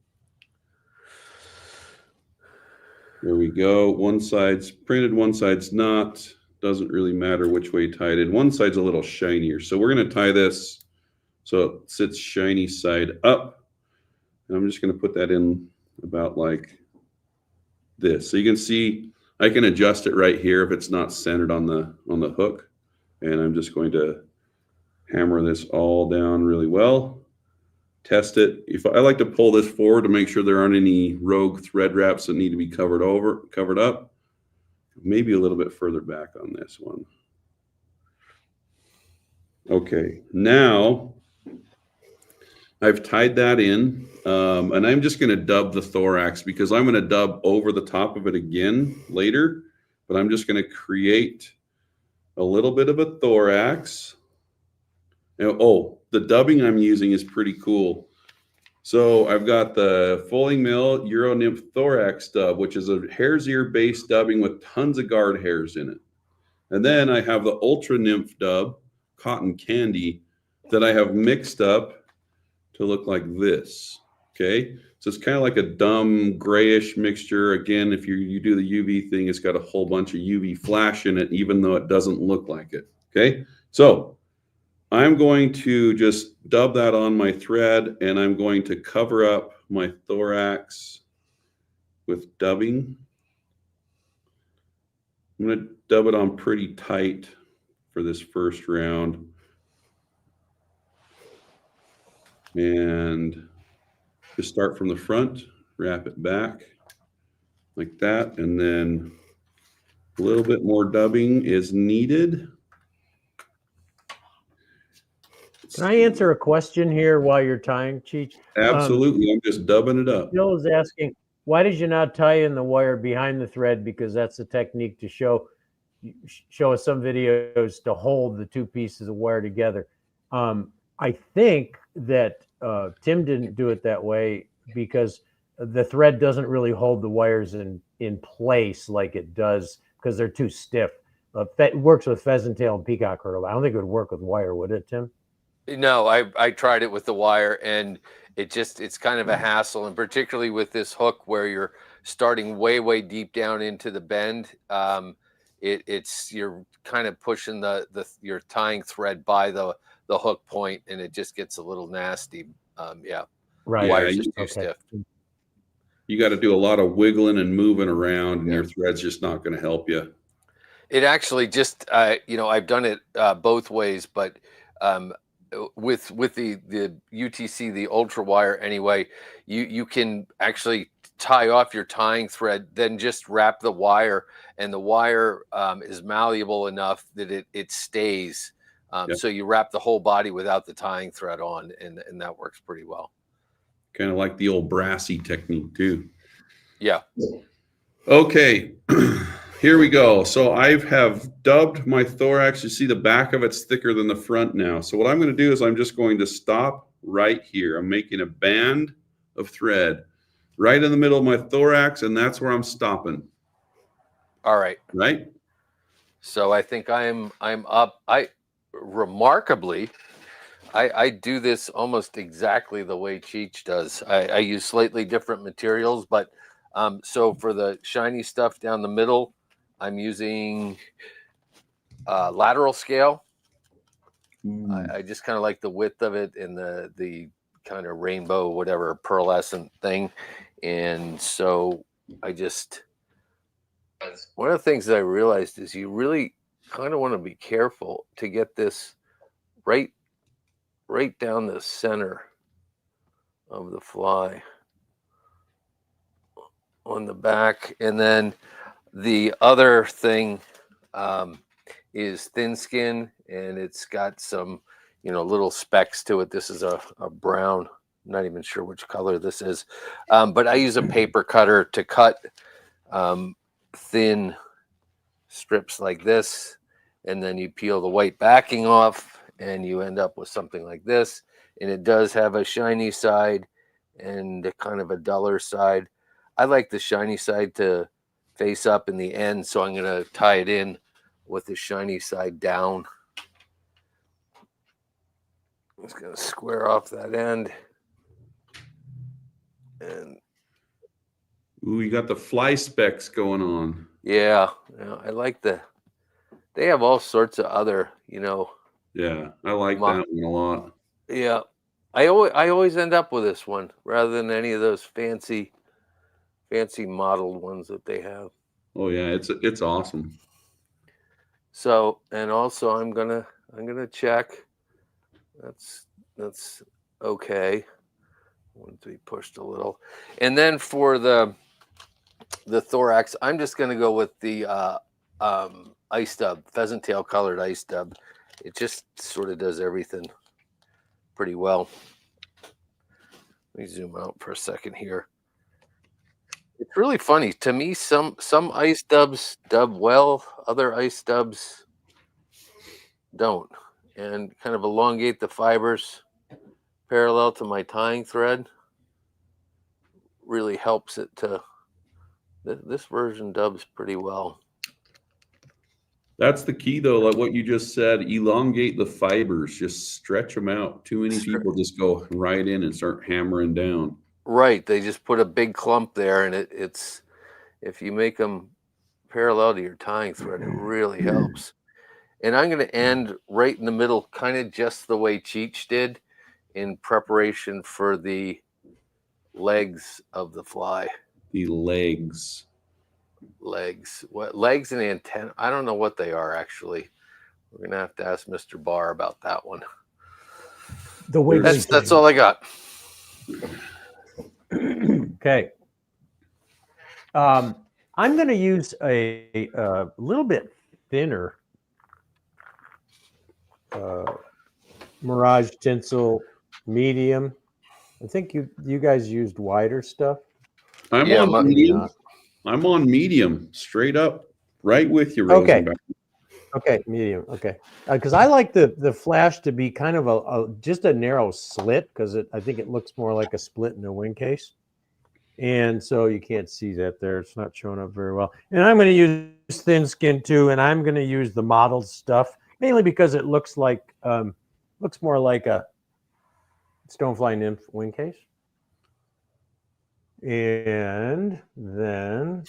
there we go. One side's printed, one side's not. Doesn't really matter which way you tied it. One side's a little shinier. So we're going to tie this so it sits shiny side up. And I'm just going to put that in about like this. So you can see I can adjust it right here if it's not centered on the hook. And I'm just going to hammer this all down really well. Test it. If I like to pull this forward to make sure there aren't any rogue thread wraps that need to be covered up. Maybe a little bit further back on this one. Okay, now I've tied that in, and I'm just going to dub the thorax because I'm going to dub over the top of it again later, but I'm just going to create a little bit of a thorax. Oh, the dubbing I'm using is pretty cool. So I've got the fulling mill Euro nymph thorax dub, which is a hare's ear based dubbing with tons of guard hairs in it. And then I have the ultra nymph dub, cotton candy, that I have mixed up to look like this. Okay. So it's kind of like a dumb grayish mixture. Again, if you do the UV thing, it's got a whole bunch of UV flash in it, even though it doesn't look like it. Okay. So I'm going to just dub that on my thread, and I'm going to cover up my thorax with dubbing. I'm going to dub it on pretty tight for this first round. And just start from the front, wrap it back like that, and then a little bit more dubbing is needed. Can I answer a question here while you're tying, Cheech? Absolutely. I'm just dubbing it up. Bill is asking, why did you not tie in the wire behind the thread? Because that's a technique to show us some videos to hold the two pieces of wire together. I think that Tim didn't do it that way because the thread doesn't really hold the wires in place like it does because they're too stiff. It works with pheasant tail and peacock hurdle. I don't think it would work with wire, would it, Tim? No, I tried it with the wire, and it's kind of a hassle, and particularly with this hook where you're starting way deep down into the bend. You're kind of pushing your tying thread by the hook point, and it just gets a little nasty. Yeah, Right. Wire's just too stiff. You got to do a lot of wiggling and moving around, and your thread's just not going to help you. It actually just I've done it both ways, but with the UTC, the ultra wire anyway, you can actually tie off your tying thread, then just wrap the wire, and the wire is malleable enough that it stays. So you wrap the whole body without the tying thread on, and that works pretty well. Kind of like the old brassy technique too. Yeah. Okay. here we go. So I have dubbed my thorax. You see the back of it's thicker than the front now. So what I'm going to do is I'm just going to stop right here. I'm making a band of thread right in the middle of my thorax, and that's where I'm stopping. All right. Right? So I think I'm up. Remarkably, I do this almost exactly the way Cheech does. I use slightly different materials, but so for the shiny stuff down the middle, I'm using lateral scale. I just kind of like the width of it and the kind of rainbow, whatever, pearlescent thing. And so one of the things that I realized is you really kind of want to be careful to get this right down the center of the fly on the back. And then the other thing is thin skin, and it's got some, little specks to it. This is a brown. I'm not even sure which color this is. But I use a paper cutter to cut thin strips like this, and then you peel the white backing off and you end up with something like this. And it does have a shiny side and a kind of a duller side. I like the shiny side to face up in the end, so I'm going to tie it in with the shiny side down. I'm just going to square off that end. And Ooh, you got the fly specks going on. yeah, I like they have all sorts of other, Yeah, I like that one a lot. Yeah, I always end up with this one rather than any of those fancy modeled ones that they have. Oh yeah, it's awesome. So, and also I'm gonna check. That's okay. I want it to be pushed a little, and then for the thorax, I'm just gonna go with the ice dub, pheasant tail colored ice dub. It just sort of does everything pretty well. Let me zoom out for a second here. It's really funny to me. Some ice dubs dub well, other ice dubs don't, and kind of elongate the fibers parallel to my tying thread. Really helps it to. This version dubs pretty well. That's the key, though. Like what you just said, elongate the fibers, just stretch them out. Too many people just go right in and start hammering down. Right, they just put a big clump there, and it's if you make them parallel to your tying thread, it really helps. And I'm going to end right in the middle, kind of just the way Cheech did, in preparation for the legs of the fly. The legs. What legs and antenna? I don't know what they are actually. We're gonna have to ask Mr. Barr about that one. The wiggly That's all I got. Okay. I'm going to use a little bit thinner Mirage Tinsel medium. I think you guys used wider stuff. I'm on medium. I'm on medium, straight up, right with you, Rosenbauer. Okay, medium. Okay, because I like the flash to be kind of just a narrow slit, because I think it looks more like a split in a wing case, and so you can't see that there. It's not showing up very well. And I'm going to use thin skin too, and I'm going to use the modeled stuff mainly because it looks like looks more like a stonefly nymph wing case. And then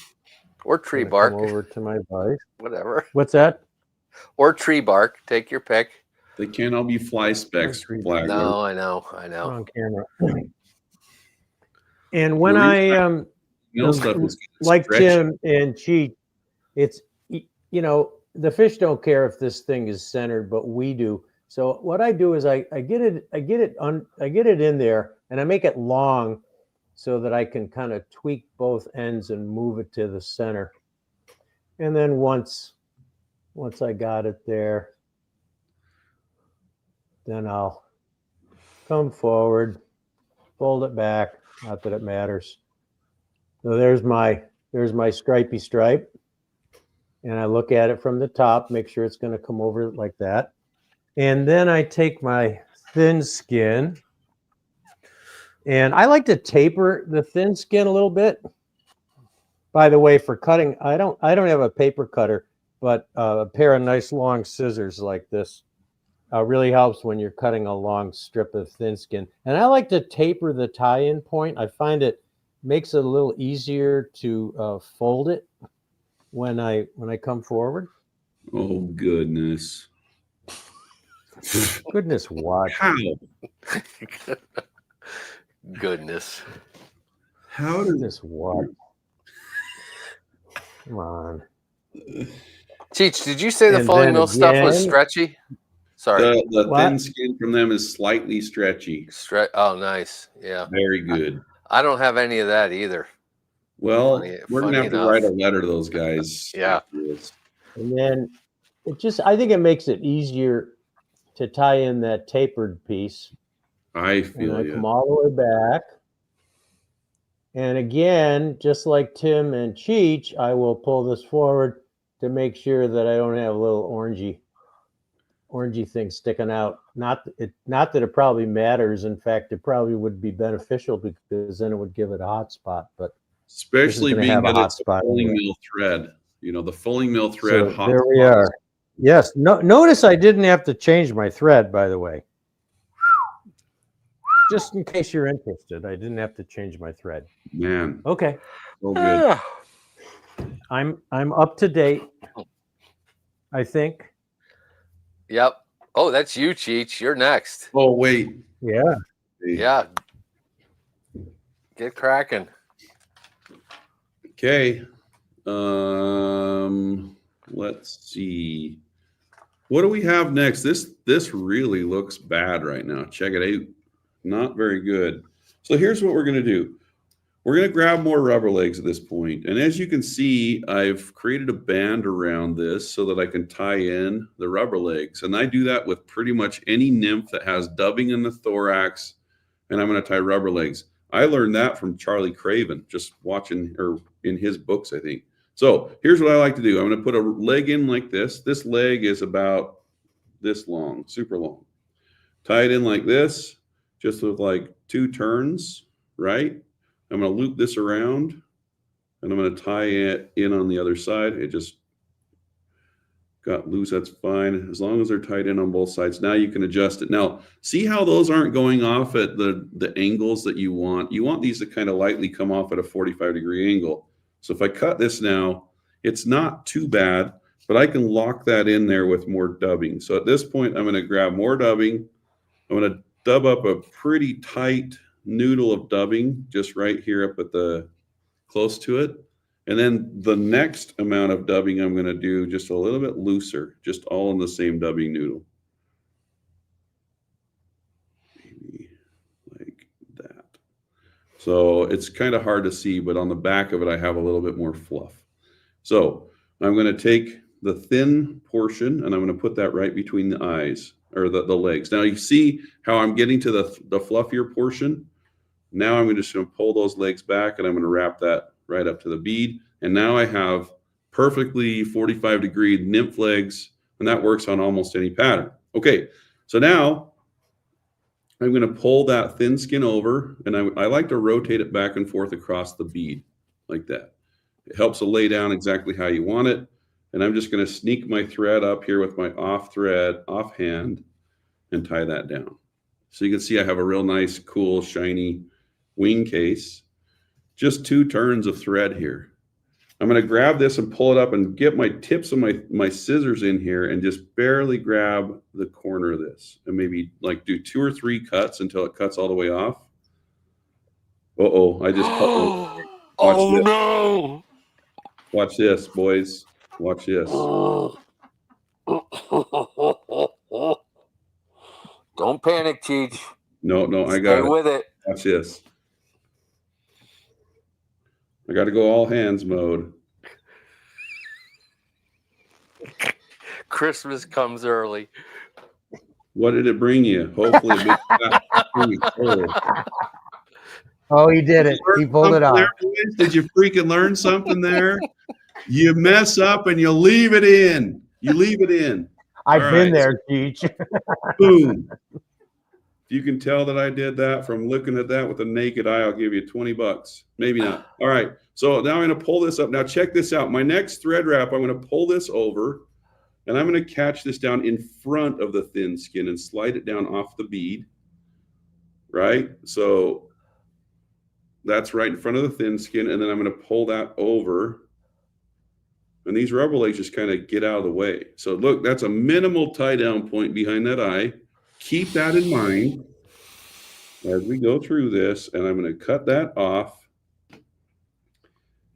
or tree bark. Come over to my vise. Whatever. What's that? Or tree bark. Take your pick. They can't all be fly specks. Flagler. No, I know. On camera. And when I like Tim and Cheech, it's the fish don't care if this thing is centered, but we do. So what I do is I get it in there, and I make it long, so that I can kind of tweak both ends and move it to the center. And then once I got it there, then I'll come forward, fold it back, not that it matters. So there's my stripy stripe. and I look at it from the top, make sure it's going to come over like that. And then I take my thin skin, and I like to taper the thin skin a little bit. By the way, for cutting, I don't have a paper cutter, but a pair of nice long scissors like this really helps when you're cutting a long strip of thin skin. And I like to taper the tie-in point. I find it makes it a little easier to fold it when I come forward. Oh goodness! Goodness, what? How? Goodness. How does Goodness, what? Come on. Cheech, did you say the And fulling then mill stuff was again- stretchy? Sorry. the What? thin skin from them is slightly stretchy? Oh, nice. Yeah. Very good. I don't have any of that either. Well, Funny- we're gonna funny have to enough. write a letter to those guys. Yeah. after this. And then I think it makes it easier to tie in that tapered piece. I And feel I you. come all the way back. And again, just like Tim and Cheech, I will pull this forward to make sure that I don't have a little orangey thing sticking out. Not that it probably matters. In fact, it probably would be beneficial because then it would give it a hot spot. But Especially gonna being have a that hot it's a spot fulling anyway. mill thread. You know, the fulling mill thread. so hot there we spots. are. Yes. No, notice I didn't have to change my thread, by the way. Just in case you're interested, I didn't have to change my thread. Man, Okay. so good. I'm up to date, I think. Yep. Oh, that's you, Cheech. You're next. Oh wait. Yeah. Yeah. Get cracking. Okay. Let's see. What do we have next? This really looks bad right now. Check it out. Not very good. So here's what we're going to do. We're going to grab more rubber legs at this point. And as you can see, I've created a band around this so that I can tie in the rubber legs. And I do that with pretty much any nymph that has dubbing in the thorax. And I'm going to tie rubber legs. I learned that from Charlie Craven, just watching, or in his books, I think. So here's what I like to do. I'm going to put a leg in like this. This leg is about this long, super long. Tie it in like this, just with like 2 turns, right? I'm going to loop this around, and I'm going to tie it in on the other side. It just got loose. That's fine. As long as they're tied in on both sides. Now you can adjust it. Now, see how those aren't going off at the angles that you want? You want these to kind of lightly come off at a 45-degree angle. So if I cut this now, it's not too bad, but I can lock that in there with more dubbing. So at this point, I'm going to grab more dubbing. I'm going to dub up a pretty tight noodle of dubbing just right here up at the close to it. And then the next amount of dubbing I'm going to do just a little bit looser, just all in the same dubbing noodle. Maybe like that. So it's kind of hard to see, but on the back of it, I have a little bit more fluff. So I'm going to take the thin portion and I'm going to put that right between the eyes, or the legs. Now you see how I'm getting to the fluffier portion. Now I'm just going to pull those legs back and I'm going to wrap that right up to the bead. And now I have perfectly 45-degree nymph legs, and that works on almost any pattern. Okay, so now I'm going to pull that thin skin over, and I like to rotate it back and forth across the bead like that. It helps to lay down exactly how you want it. And I'm just going to sneak my thread up here with my offhand, and tie that down. So you can see I have a real nice, cool, shiny wing case. Just 2 turns of thread here. I'm going to grab this and pull it up and get my tips of my scissors in here and just barely grab the corner of this and maybe like do 2 or 3 cuts until it cuts all the way off. Uh-oh, I just cut. Oh, this. no. Watch this, boys. Watch this. Don't panic, Cheech. No, I Stay got it. with it. Watch this. I got to go all hands mode. Christmas comes early. What did it bring you? Hopefully, a big fat thing. Oh, he did it. He pulled it off. There, boys? Did you freaking learn something there? You mess up and you leave it in. You leave it in. I've All been right. there, Cheech. Boom. If you can tell that I did that from looking at that with a naked eye, I'll give you $20. Maybe not. All right. So now I'm going to pull this up. Now check this out. My next thread wrap, I'm going to pull this over and I'm going to catch this down in front of the thin skin and slide it down off the bead. Right? So that's right in front of the thin skin. And then I'm going to pull that over. And these rubber legs just kind of get out of the way. So look, that's a minimal tie down point behind that eye. Keep that in mind as we go through this, and I'm going to cut that off.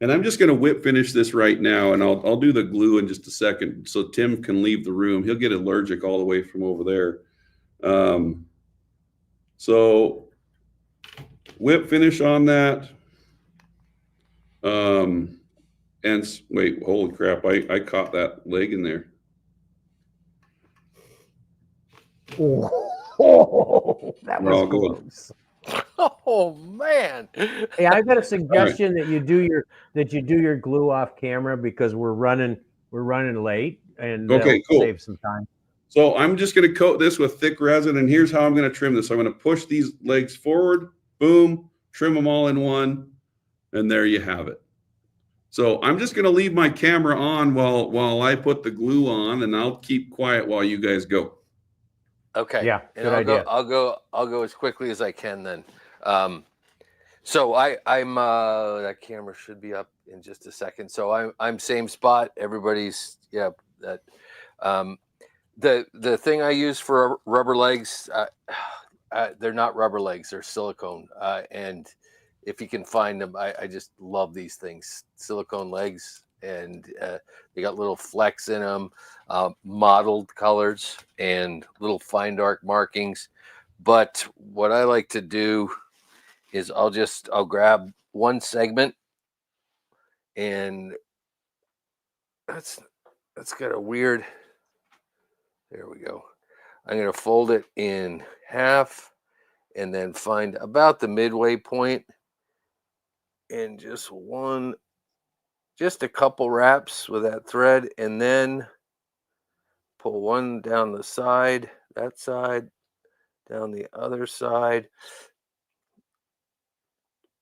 And I'm just going to whip finish this right now, and I'll do the glue in just a second so Tim can leave the room. He'll get allergic all the way from over there. So whip finish on that. And wait, holy crap, I caught that leg in there. Oh, that We're all was good. close. Oh man! Hey, I've got a suggestion that you do your glue off camera because we're running late and Okay, cool. save some time. So I'm just going to coat this with thick resin, and here's how I'm going to trim this. I'm going to push these legs forward, boom, trim them all in one, and there you have it. So I'm just going to leave my camera on while I put the glue on, and I'll keep quiet while you guys go. Okay. Yeah, And good idea. I'll go as quickly as I can then. So I'm that camera should be up in just a second. So I'm same spot. Everybody's that. The thing I use for rubber legs, they're not rubber legs, they're silicone. And if you can find them, I just love these things. Silicone legs, and they got little flecks in them, mottled colors, and little fine dark markings. But what I like to do is I'll grab one segment, and that's got a weird. There we go. I'm going to fold it in half and then find about the midway point and just a couple wraps with that thread, and then pull one down the side, that side, down the other side,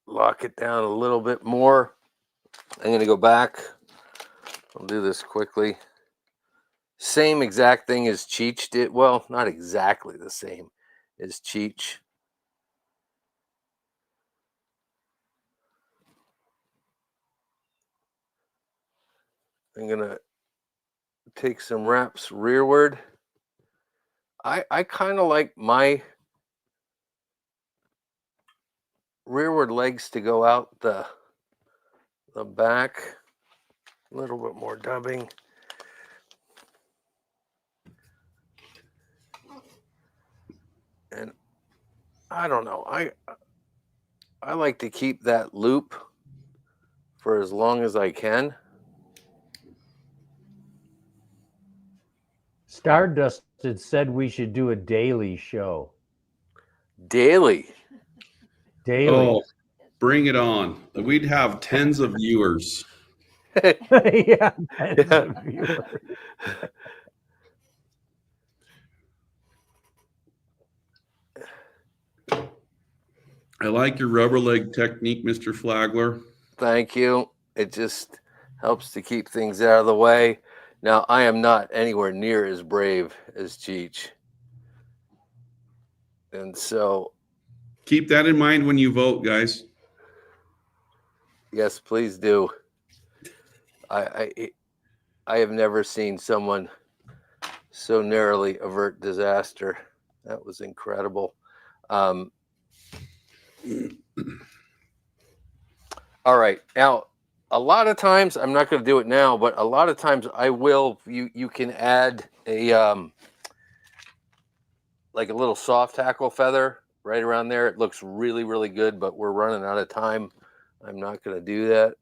lock it down a little bit more. I'm going to go back. I'll do this quickly. Same exact thing as Cheech did. Well, not exactly the same as Cheech. I'm going to take some wraps rearward. I kind of like my rearward legs to go out the back. A little bit more dubbing. And I don't know. I like to keep that loop for as long as I can. Stardust had said we should do a daily show. Daily. Daily. Oh, bring it on. We'd have tens of viewers. Yeah. Tens of viewers. I like your rubber leg technique, Mr. Flagler. Thank you. It just helps to keep things out of the way. Now, I am not anywhere near as brave as Cheech. And so, Keep that in mind when you vote, guys. yes, please do. I have never seen someone so narrowly avert disaster. That was incredible. All right. Now, a lot of times, I'm not going to do it now, but a lot of times I will. You can add a like a little soft tackle feather right around there. It looks really, really good, but we're running out of time. I'm not going to do that.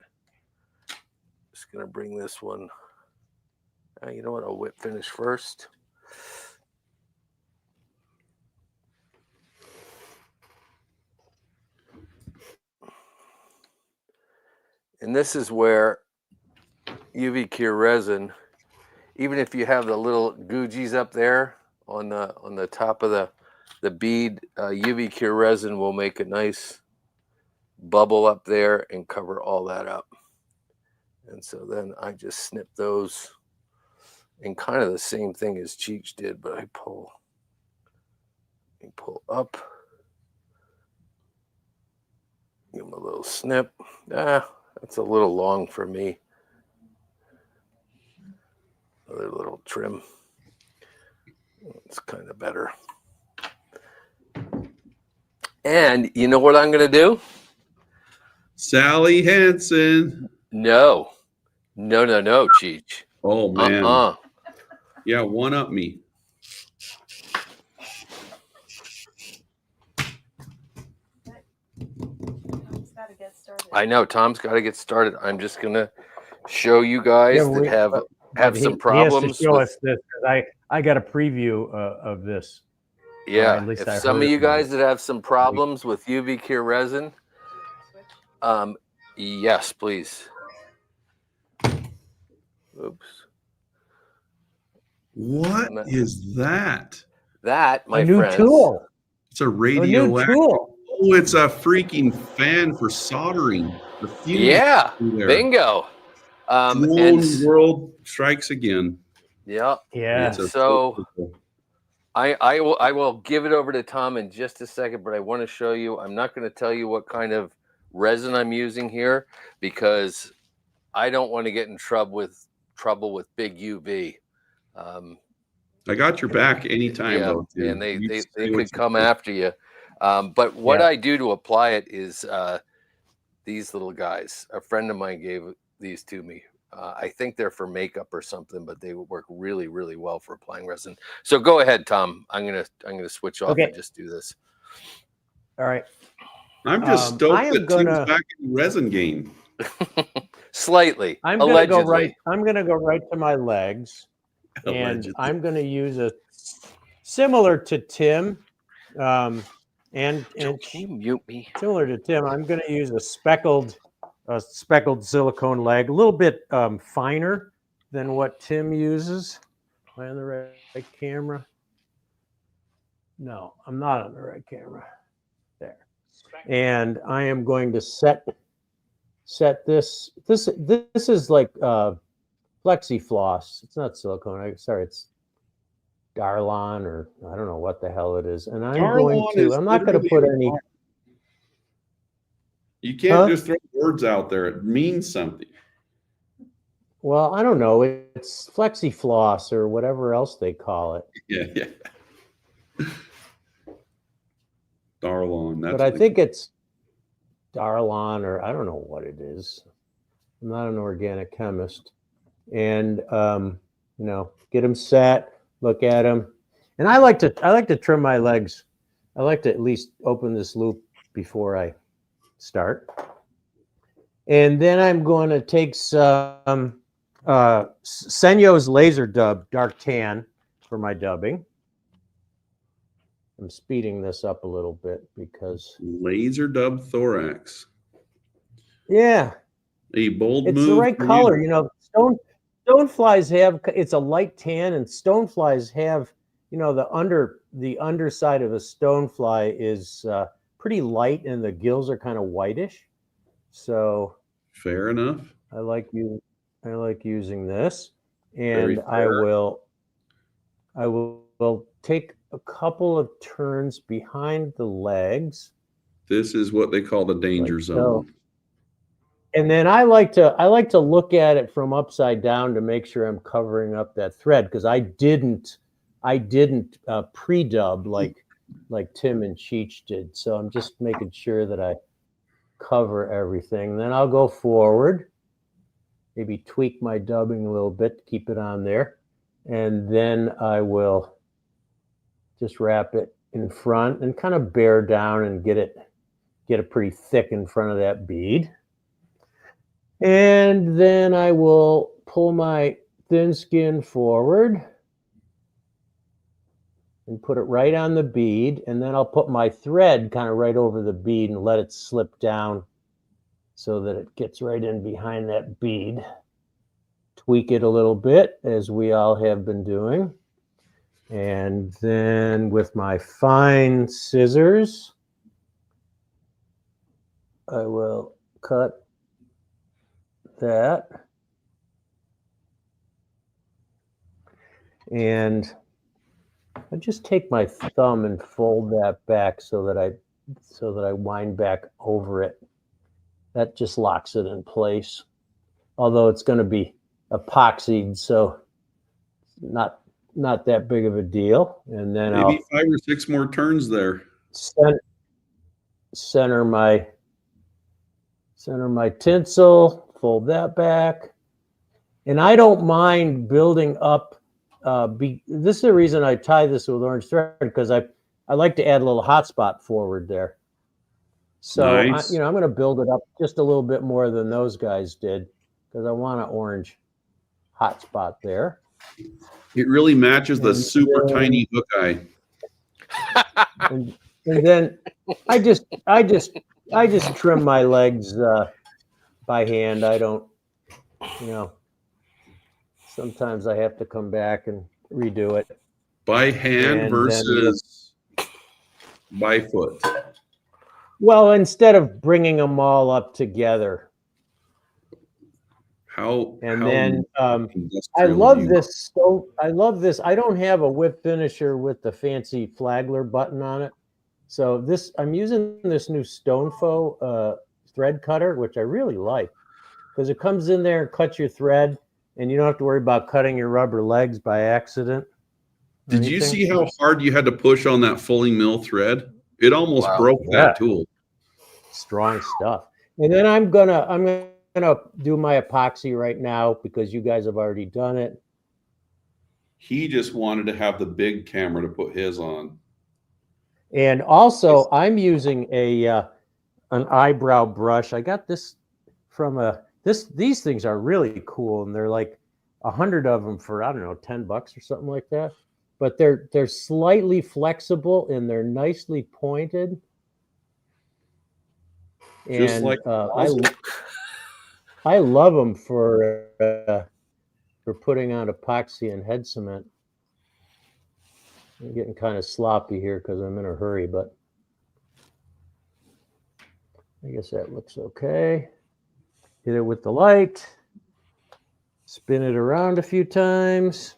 Just going to bring this one. You know what? I'll whip finish first. And this is where UV cure resin, even if you have the little googies up there on the top of the bead, UV cure resin will make a nice bubble up there and cover all that up. And so then I just snip those, and kind of the same thing as Cheech did, but I pull up, give them a little snip. That's a little long for me. Another little trim. It's kind of better. And you know what I'm going to do? Sally Hansen. No, Cheech. Oh man. Yeah, one up me. Tom's gotta get started. I know Tom's got to get started. I'm just going to show you guys that have some problems. He has to show us this, 'cause I got a preview of this. Yeah, at least if I some heard of you from guys that have some problems with UV cure resin, yes, please. Oops. What is that? That, my a new friends, tool. It's a radio. Tool. Oh, it's a freaking fan for soldering. The fuse yeah, there. bingo. Drone world strikes again. Yeah. Yeah. So I will give it over to Tom in just a second, but I want to show you. I'm not going to tell you what kind of resin I'm using here because I don't want to get in trouble with big UV. I got your back anytime, though. Tim. And they You say could what come you after you. But what I do to apply it is these little guys. A friend of mine gave these to me. I think they're for makeup or something, but they work really, really well for applying resin. So go ahead, Tom. I'm gonna switch off and just do this. All right. I'm just stoked that Tim's back in the resin game. Slightly. I'm gonna go right to my legs, and I'm gonna use a similar to Tim, and can you mute me? Similar to Tim, I'm gonna use a speckled silicone leg, a little bit finer than what Tim uses. Am I on the right camera? No, I'm not on the right camera. There. And I am going to set this. This is like flexi floss. It's not silicone. It's Darlon, or I don't know what the hell it is. And I'm not going to put any. You can't just throw words out there. It means something. Well, I don't know. It's flexi floss or whatever else they call it. Yeah. Darlon. But I think it's Darlon, or I don't know what it is. I'm not an organic chemist. And get them set, look at them. And I like to trim my legs. I like to at least open this loop before I start. And then I'm going to take some Senyo's Laser Dub Dark Tan for my dubbing. I'm speeding this up a little bit because Laser Dub Thorax. Yeah. A bold move. It's the right color. Stoneflies have, it's a light tan, and stoneflies have, the underside of a stonefly is pretty light, and the gills are kind of whitish. So fair enough. I like using this, and I will take a couple of turns behind the legs. This is what they call the danger zone. So. And then I like to look at it from upside down to make sure I'm covering up that thread, because I didn't pre-dub like Tim and Cheech did. So I'm just making sure that I cover everything. Then I'll go forward, maybe tweak my dubbing a little bit to keep it on there, and then I will just wrap it in front and kind of bear down and get it pretty thick in front of that bead. And then I will pull my thin skin forward and put it right on the bead. And then I'll put my thread kind of right over the bead and let it slip down so that it gets right in behind that bead. tweak it a little bit, as we all have been doing. And then with my fine scissors, I will cut that. And I just take my thumb and fold that back so that I wind back over it. That just locks it in place. Although it's going to be epoxied, so not that big of a deal. And then Maybe 5 or 6 more turns there. Center my tinsel, fold that back. And I don't mind building up. This is the reason I tie this with orange thread, because I like to add a little hot spot forward there. So Nice. I'm going to build it up just a little bit more than those guys did, because I want an orange hot spot there. It really matches the And super then- tiny hook eye. And then I just trim my legs by hand. I don't, sometimes I have to come back and redo it. By hand And versus by foot. Well, instead of bringing them all up together. How Then I industrial love you- this stove. I love this. I don't have a whip finisher with the fancy Flagler button on it. So I'm using this new Stonefly thread cutter, which I really like, because it comes in there and cuts your thread, and you don't have to worry about cutting your rubber legs by accident. or Did you anything. see how hard you had to push on that fulling mill thread? It almost Wow. broke Yeah. that tool. Strong stuff. And then I'm gonna do my epoxy right now, because you guys have already done it. He just wanted to have the big camera to put his on. And also, I'm using an eyebrow brush. I got this from these things are really cool, and they're like 100 of them for, I don't know, $10 or something like that. But they're slightly flexible and they're nicely pointed. Just And like I love them for putting on epoxy and head cement. I'm getting kind of sloppy here because I'm in a hurry, but I guess that looks okay. Hit it with the light. Spin it around a few times.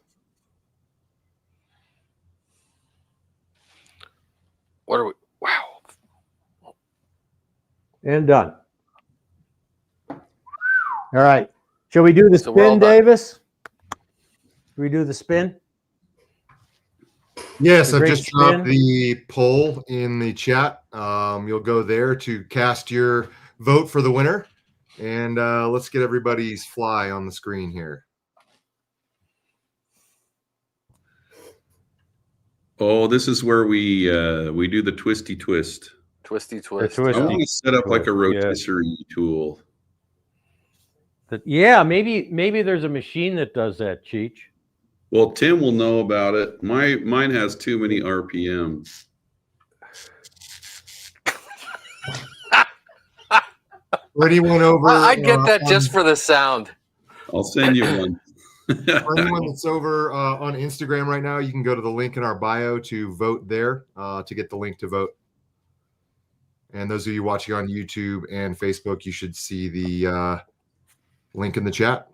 What are we? Wow. And done. All right. Shall we do the So we're all spin, done. Davis? Should we do the spin? Yes, The I've great just dropped spin. the poll in the chat. You'll go there to cast your vote for the winner. And let's get everybody's fly on the screen here. Oh, this is where we do the twisty twist. Twisty twist. twisty. I want to set up like a Twist, yeah. rotisserie tool. Yeah, maybe there's a machine that does that, Cheech. Well, Tim will know about it. Mine has too many RPMs. For anyone over, I'd get that on- just for the sound. I'll send you one. for anyone that's over on Instagram right now, you can go to the link in our bio to vote there to get the link to vote. And those of you watching on YouTube and Facebook, you should see the link in the chat.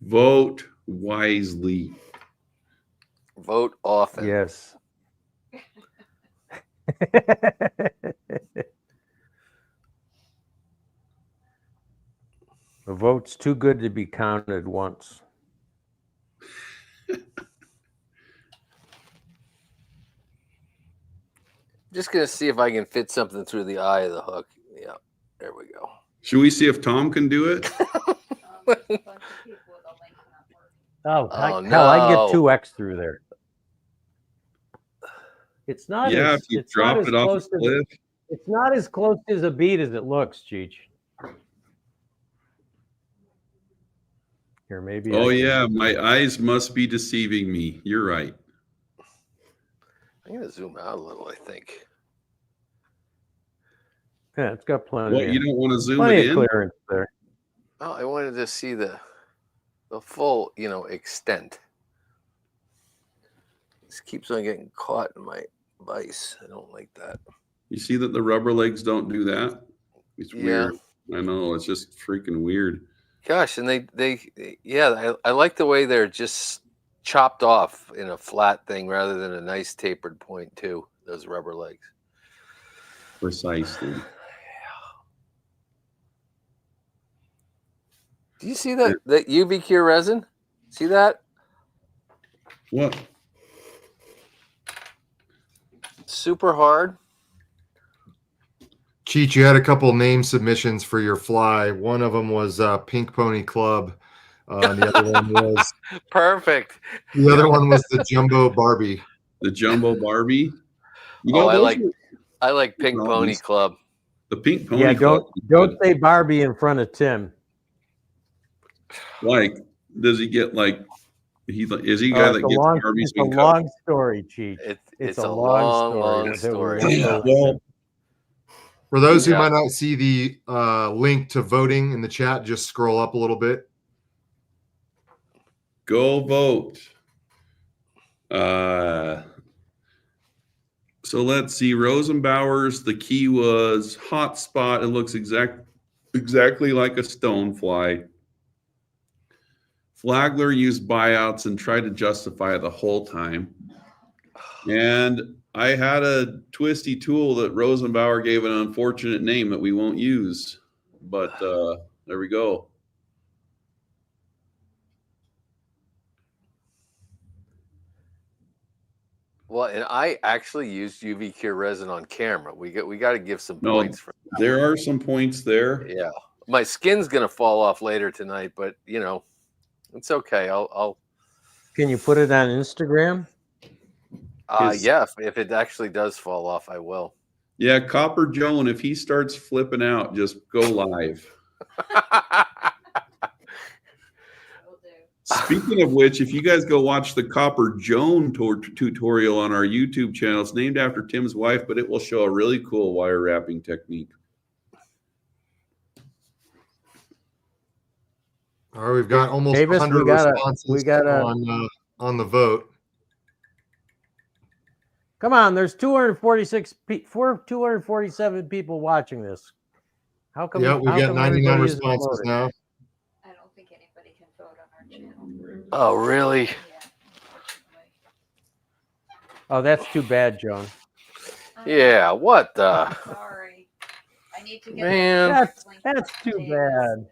Vote wisely. Vote often. Yes. A vote's too good to be counted once. Just gonna see if I can fit something through the eye of the hook. Yeah, there we go. Should we see if Tom can do it? Oh, Oh, hell, I no. get 2x through there. It's not. Yeah, as, if you it's not drop as it off close the as cliff. it's not as close as a bead as it looks, Cheech. Here, maybe. Oh I can- yeah, my eyes must be deceiving me. You're right. I'm gonna zoom out a little. I think. Yeah, it's got plenty. What, of, you don't want to zoom plenty it of in? clearance there. Oh, I wanted to see the the full, extent. This keeps on getting caught in my vise. I don't like that. You see that the rubber legs don't do that? It's Yeah. weird. I know, it's just freaking weird. Gosh, and I like the way they're just chopped off in a flat thing rather than a nice tapered point too. Those rubber legs. Precisely. Do you see that UV cure resin? See that? What? Super hard. Cheech, you had a couple name submissions for your fly. One of them was Pink Pony Club. And the other one was Perfect. the other one was the Jumbo Barbie. The Jumbo Barbie? You know, Oh, those I like Pink Well, Pony these- Club. the Pink Pony Yeah, Club. don't say Barbie in front of Tim. Like, does he get like, is he a Oh, guy it's that a gets long, Barbies it's a being cut? long story, Cheech. It's a long story. Well, For those who Yeah. might not see the link to voting in the chat, just scroll up a little bit. go vote. So let's see. Rosenbauer's, the key was hot spot. It looks exactly like a stonefly. Flagler used buyouts and tried to justify it the whole time. And I had a twisty tool that Rosenbauer gave an unfortunate name that we won't use. But there we go. Well, and I actually used UV cure resin on camera. We got to give some No, points for that. There are some points there. Yeah. My skin's gonna fall off later tonight, but it's okay. I'll Can you put it on Instagram? yeah, if it actually does fall off, I will. Yeah, Copper Joan, if he starts flipping out, just go live. Will do. Speaking of which, if you guys go watch the Copper Joan tutorial on our YouTube channel, it's named after Tim's wife, but it will show a really cool wire wrapping technique. All right, we've got almost Davis, 100 responses on the vote. Come on, there's 247 people watching this. How come? Yeah, we've how got come 99 everybody isn't responses voting? now. I don't think anybody can vote on our channel. Oh, really? Yeah, unfortunately. Oh, that's too bad, Joan. Yeah. What the? Sorry. I need to get Man. That's too bad.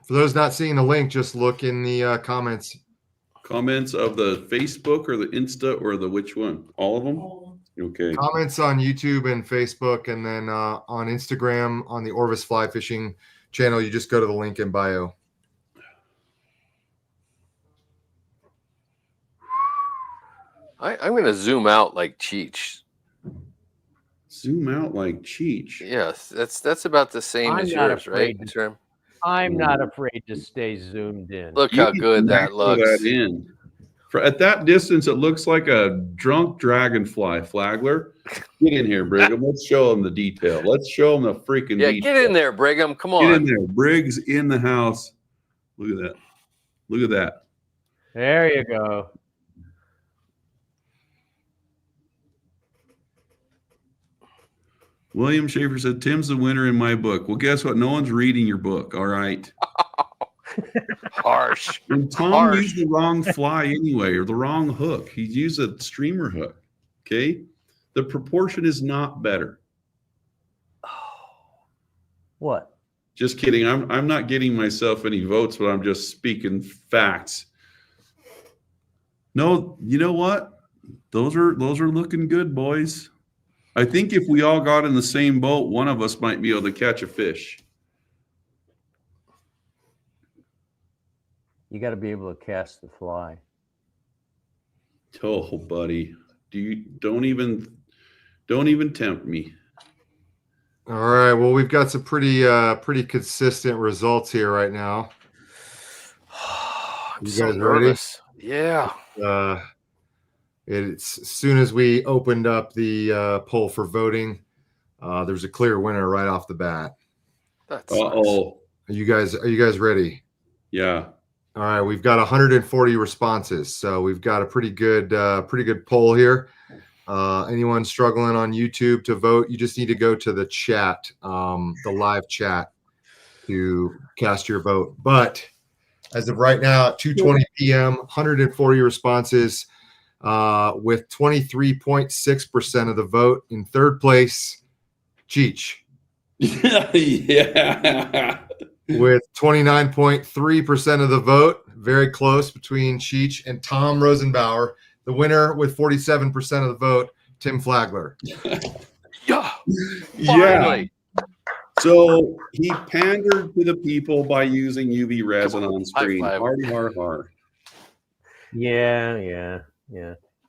For those not seeing the link, just look in the comments. Comments of the Facebook or the Insta or the which one? All of them? Okay. Comments on YouTube and Facebook, and then on Instagram on the Orvis Fly Fishing channel, you just go to the link in bio. I'm going to zoom out like Cheech. Zoom out like Cheech. Yes, that's about the same I'm as not yours, right? afraid. Trim? I'm not afraid to stay zoomed in. Look You how can good that macro looks. that in. At that distance, it looks like a drunk dragonfly. Flagler, get in here, Brigham. Let's show them the detail. Let's show them the freaking Yeah, detail. get in there, Brigham. Come Get in on. there. Briggs in the house. Look at that. Look at that. There you go. William Schaefer said, Tim's the winner in my book. Well, guess what? No one's reading your book. All right. Harsh. And Tom Harsh. used the wrong fly anyway, or the wrong hook. He used a streamer hook. Okay. The proportion is not better. What? Just kidding. I'm not getting myself any votes, but I'm just speaking facts. No, you know what? Those are looking good, boys. I think if we all got in the same boat, one of us might be able to catch a fish. You got to be able to cast the fly. Oh, buddy. Don't even tempt me. All right. Well, we've got some pretty consistent results here right now. I'm You so guys ready? nervous. Yeah. It's as soon as we opened up the poll for voting, there's a clear winner right off the bat. That's Uh-oh. Are you guys ready? Yeah. All right, we've got 140 responses, so we've got a pretty good poll here. Anyone struggling on YouTube to vote, you just need to go to the chat, the live chat, to cast your vote. But as of right now, at 2:20 p.m., 140 responses, with 23.6% of the vote. In third place, Cheech, Yeah. with 29.3% of the vote. Very close between Cheech and Tom Rosenbauer. The winner with 47% of the vote, Tim Flagler. Yeah. Yeah. Finally. So he pandered to the people by using UV resin on screen. High five. Hardy har har. Yeah.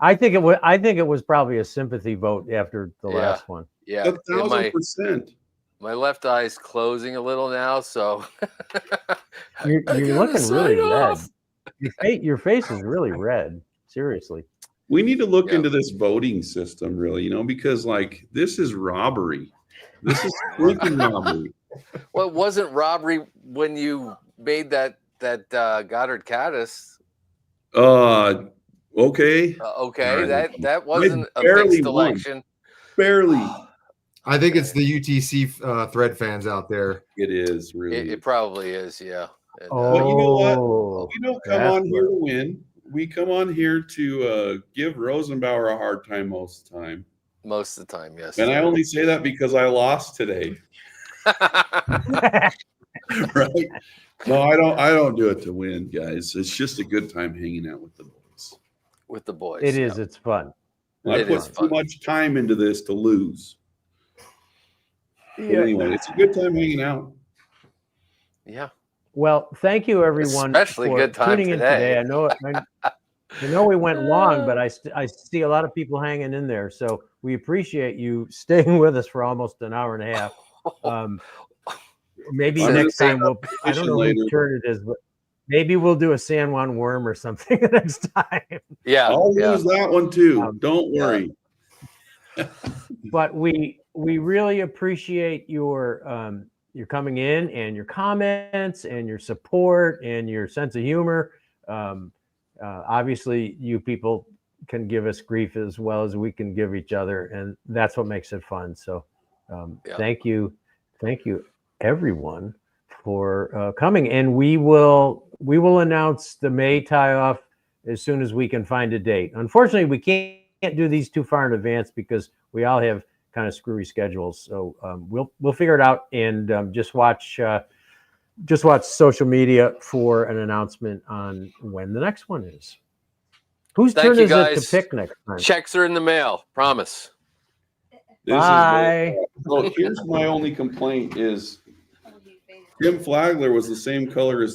I think it was probably a sympathy vote after the Yeah. last one. Yeah. And 1,000%. my left eye's closing a little now, so You're I gotta looking really sign red. off. Your face is really red. Seriously. We need to look Yeah. into this voting system, really, because like this is robbery. This is freaking robbery. Well, it wasn't robbery when you made that Goddard caddis. Okay. Okay, Right. that wasn't a barely mixed won. election. Barely. I think it's the UTC thread fans out there. It is really. It probably is, yeah. And, But you know what? Oh, We don't come that's on here to win. We come on here to give Rosenbauer a hard time most of the time. most of the time, yes. And I only say that because I lost today. Right? No, I don't do it to win, guys. It's just a good time hanging out with the boys. With the boys. it is. yeah. It's fun. I It put is too fun. much time into this to lose. But anyway, it's a good time hanging out. Yeah. Well, thank you everyone Especially for good time tuning in today. today. I know we went long, but I see a lot of people hanging in there. So we appreciate you staying with us for almost an hour and a half. Maybe I'm next gonna time I don't know later. whose turn it is, but maybe we'll do a San Juan worm or something next time. Yeah. I'll yeah. lose that one too. Don't yeah. worry. But we really appreciate your coming in and your comments and your support and your sense of humor. Obviously, you people can give us grief as well as we can give each other, and that's what makes it fun. So, thank you, everyone, for coming. And we will announce the May tie-off as soon as we can find a date. Unfortunately, we can't do these too far in advance because we all have kind of screwy schedules. So we'll figure it out, and just watch social media for an announcement on when the next one is. Whose Thank turn you, is guys. it to pick next time? Checks are in the mail. Promise. Bye. Here's my only complaint is Oh, you faded. Tim Flagler was the same color as